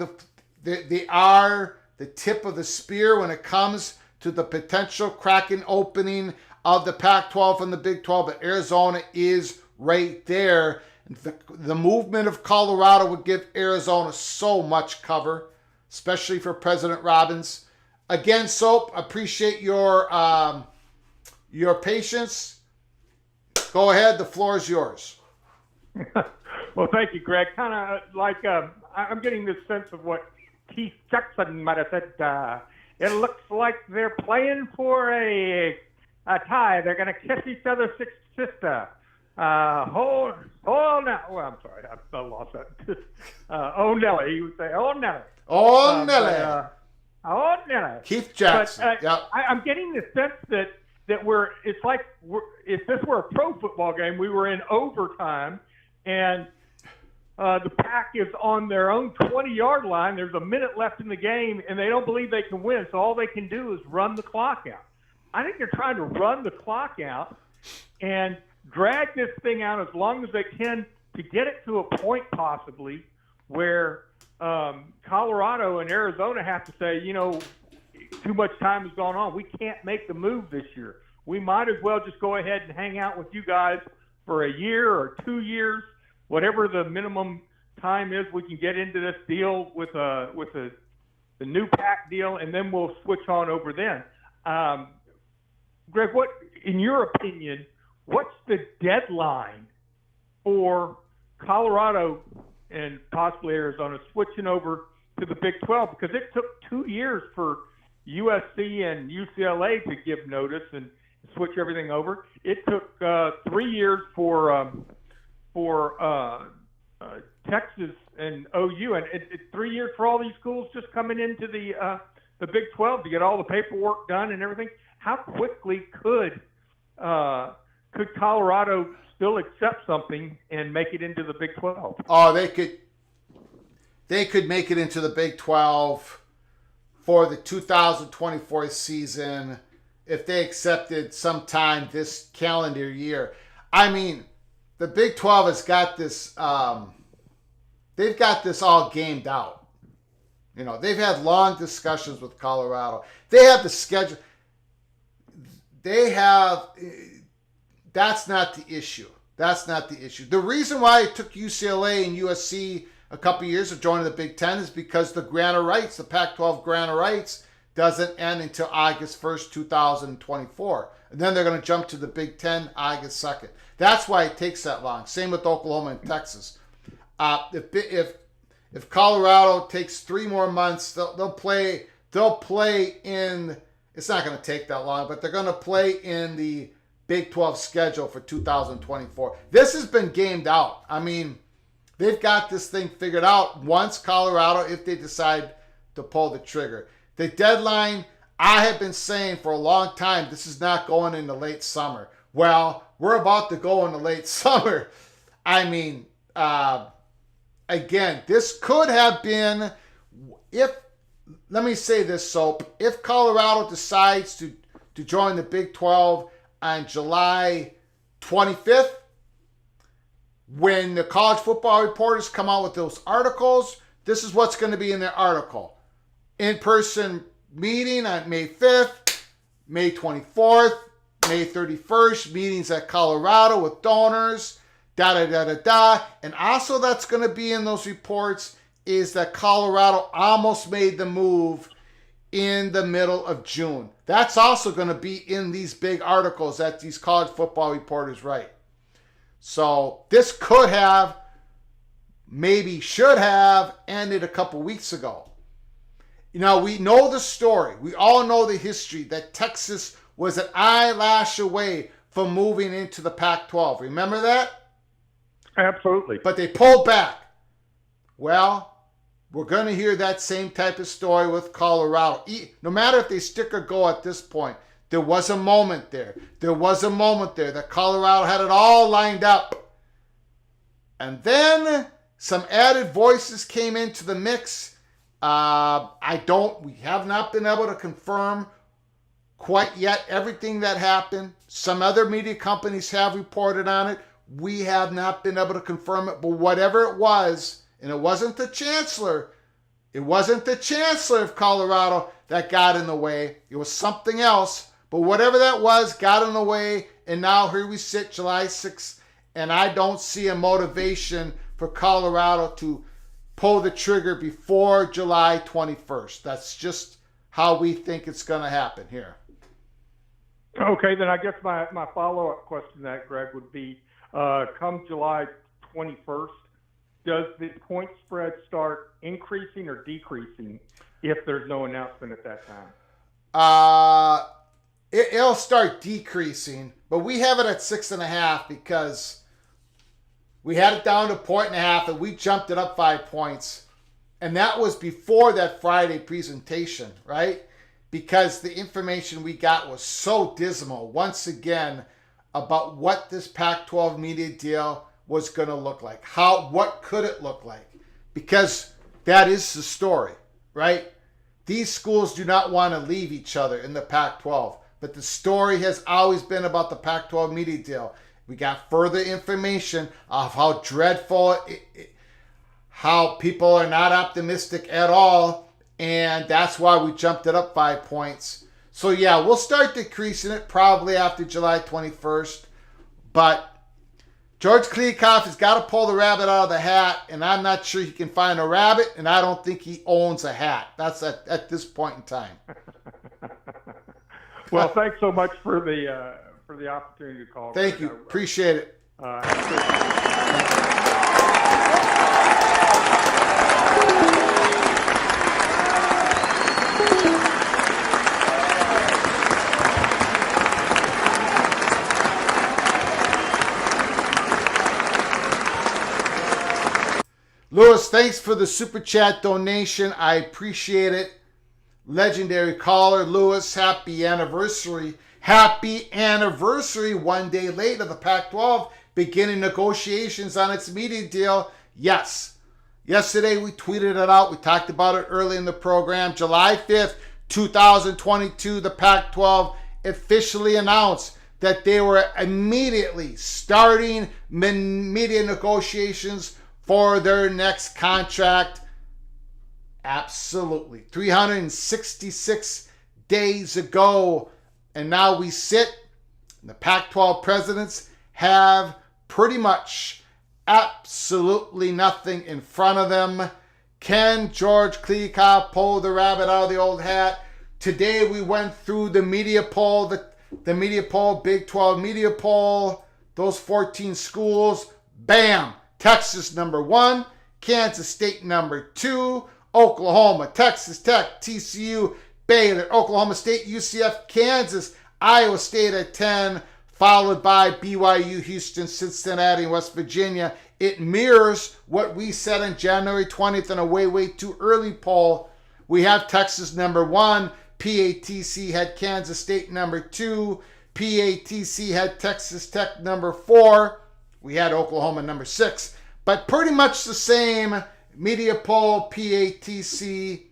they are the tip of the spear when it comes to the potential cracking opening of the Pac-12 and the Big 12, but Arizona is right there. The movement of Colorado would give Arizona so much cover, especially for President Robbins. Again, Soap, appreciate your patience. Go ahead, the floor is yours. Well, thank you, Greg. Kind of like I'm getting this sense of what Keith Jackson might have said. It looks like they're playing for a tie. They're going to kiss each other's sister. Hold now. Well, I'm sorry, I lost that. Oh, Nelly. You would say, oh, Nelly. Oh, Nelly. Oh, Nelly. Keith Jackson. But, I'm getting the sense that it's like if this were a pro football game, we were in overtime, and the Pack is on their own 20-yard line. There's a minute left in the game, and they don't believe they can win, so all they can do is run the clock out. I think they're trying to run the clock out and drag this thing out as long as they can to get it to a point possibly where Colorado and Arizona have to say, too much time has gone on. We can't make the move this year. We might as well just go ahead and hang out with you guys for a year or 2 years, whatever the minimum time is. We can get into this deal with the new Pac deal, and then we'll switch on over then. Greg, what, in your opinion, what's the deadline for Colorado and possibly Arizona switching over to the Big 12? Because it took 2 years for USC and UCLA to give notice and switch everything over. It took 3 years for Texas and OU, and it's 3 years for all these schools just coming into the Big 12 to get all the paperwork done and everything. How quickly could Colorado still accept something and make it into the Big 12? Oh, they could make it into the Big 12 for the 2024 season if they accepted sometime this calendar year. I mean, the Big 12 has got this, they've got this all gamed out. They've had long discussions with Colorado. They have the schedule. That's not the issue. That's not the issue. The reason why it took UCLA and USC a couple years of joining the Big Ten is because the grant of rights, the Pac-12 grant of rights, doesn't end until August 1st, 2024. And then they're going to jump to the Big Ten August 2nd. That's why it takes that long. Same with Oklahoma and Texas. If Colorado takes 3 more months, they'll play in. It's not going to take that long, but they're going to play in the Big 12 schedule for 2024. This has been gamed out. I mean, they've got this thing figured out once Colorado, if they decide to pull the trigger. The deadline, I have been saying for a long time, this is not going into late summer. Well, we're about to go into late summer. I mean, again, this could have been, let me say this, Soap, if Colorado decides to join the Big 12 on July 25th, when the college football reporters come out with those articles, this is what's going to be in their article. In-person meeting on May 5th, May 24th, May 31st, meetings at Colorado with donors, da-da-da-da-da. And also that's going to be in those reports is that Colorado almost made the move in the middle of June. That's also going to be in these big articles that these college football reporters write. So this could have, maybe should have, ended a couple weeks ago. we know the story. We all know the history that Texas was an eyelash away from moving into the Pac-12. Remember that? Absolutely. But they pulled back. Well, we're going to hear that same type of story with Colorado. No matter if they stick or go at this point, there was a moment there. There was a moment there that Colorado had it all lined up. And then some added voices came into the mix. We have not been able to confirm quite yet everything that happened. Some other media companies have reported on it. We have not been able to confirm it, but whatever it was, and it wasn't the chancellor of Colorado that got in the way. It was something else, but whatever that was got in the way, and now here we sit July 6th, and I don't see a motivation for Colorado to pull the trigger before July 21st. That's just how we think it's going to happen here. Okay, then I guess my follow-up question to that, Greg, would be, come July 21st, does the point spread start increasing or decreasing if there's no announcement at that time? It'll start decreasing, but we have it at 6.5 because we had it down to 1.5 and we jumped it up 5 points. And that was before that Friday presentation, right? Because the information we got was so dismal, once again, about what this Pac-12 media deal was going to look like. What could it look like? Because that is the story, right? These schools do not want to leave each other in the Pac-12, but the story has always been about the Pac-12 media deal. We got further information of how dreadful, how people are not optimistic at all, and that's why we jumped it up 5 points. So yeah, we'll start decreasing it probably after July 21st, but George Kliavkoff has got to pull the rabbit out of the hat, and I'm not sure he can find a rabbit, and I don't think he owns a hat. That's at this point in time. Well, thanks so much for the opportunity to call. Thank you. Appreciate it. Lewis, thanks for the super chat donation. I appreciate it. Legendary caller, Lewis, happy anniversary. Happy anniversary 1 day late of the Pac-12 beginning negotiations on its media deal. Yes. Yesterday we tweeted it out. We talked about it early in the program. July 5th, 2022, the Pac-12 officially announced that they were immediately starting media negotiations for their next contract. Absolutely. 366 days ago. And now we sit, and the Pac-12 presidents have pretty much absolutely nothing in front of them. Can George Kliavkoff pull the rabbit out of the old hat? Today we went through the media poll, the media poll, Big 12 media poll, those 14 schools. Bam! Texas number 1, Kansas State number 2, Oklahoma, Texas Tech, TCU, Baylor, Oklahoma State, UCF, Kansas, Iowa State at 10, followed by BYU, Houston, Cincinnati, and West Virginia. It mirrors what we said on January 20th in a way too early poll. We have Texas number 1, PATC had Kansas State number 2, PATC had Texas Tech number 4, we had Oklahoma number 6, but pretty much the same media poll, PATC.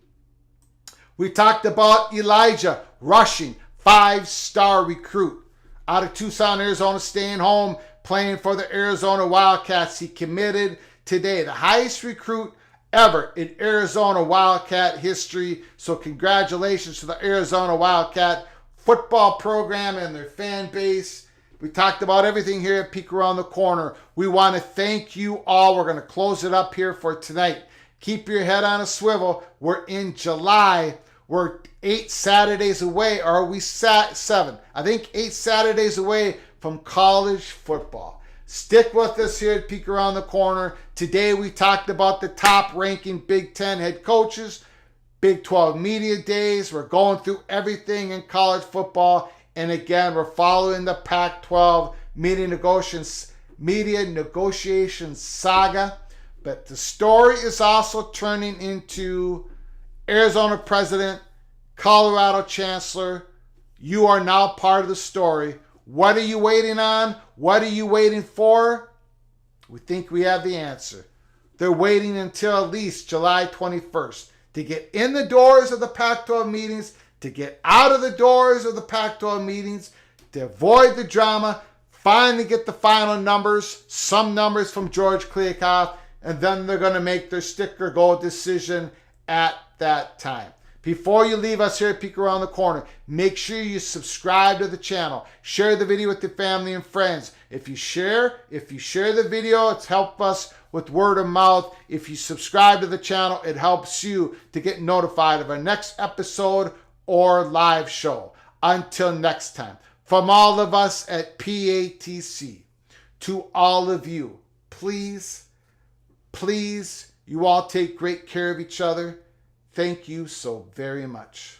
We talked about Elijah Rushing, 5-star recruit out of Tucson, Arizona, staying home, playing for the Arizona Wildcats. He committed today, the highest recruit ever in Arizona Wildcat history. So congratulations to the Arizona Wildcat football program and their fan base. We talked about everything here at Peek Around the Corner. We want to thank you all. We're going to close it up here for tonight. Keep your head on a swivel. We're in July. We're 8 Saturdays away, or are we 7? I think 8 Saturdays away from college football. Stick with us here at Peek Around the Corner. Today we talked about the top ranking Big Ten head coaches. Big 12 media days. We're going through everything in college football. And again, we're following the Pac-12 media negotiations saga. But the story is also turning into Arizona president, Colorado chancellor. You are now part of the story. What are you waiting on? What are you waiting for? We think we have the answer. They're waiting until at least July 21st to get in the doors of the Pac-12 meetings, to get out of the doors of the Pac-12 meetings, to avoid the drama, finally get the final numbers, some numbers from George Kliavkoff, and then they're going to make their stick or go decision at that time. Before you leave us here at Peek Around the Corner, make sure you subscribe to the channel. Share the video with your family and friends. If you share the video, it's helped us with word of mouth. If you subscribe to the channel, it helps you to get notified of our next episode or live show. Until next time, from all of us at PATC, to all of you, please, you all take great care of each other. Thank you so very much.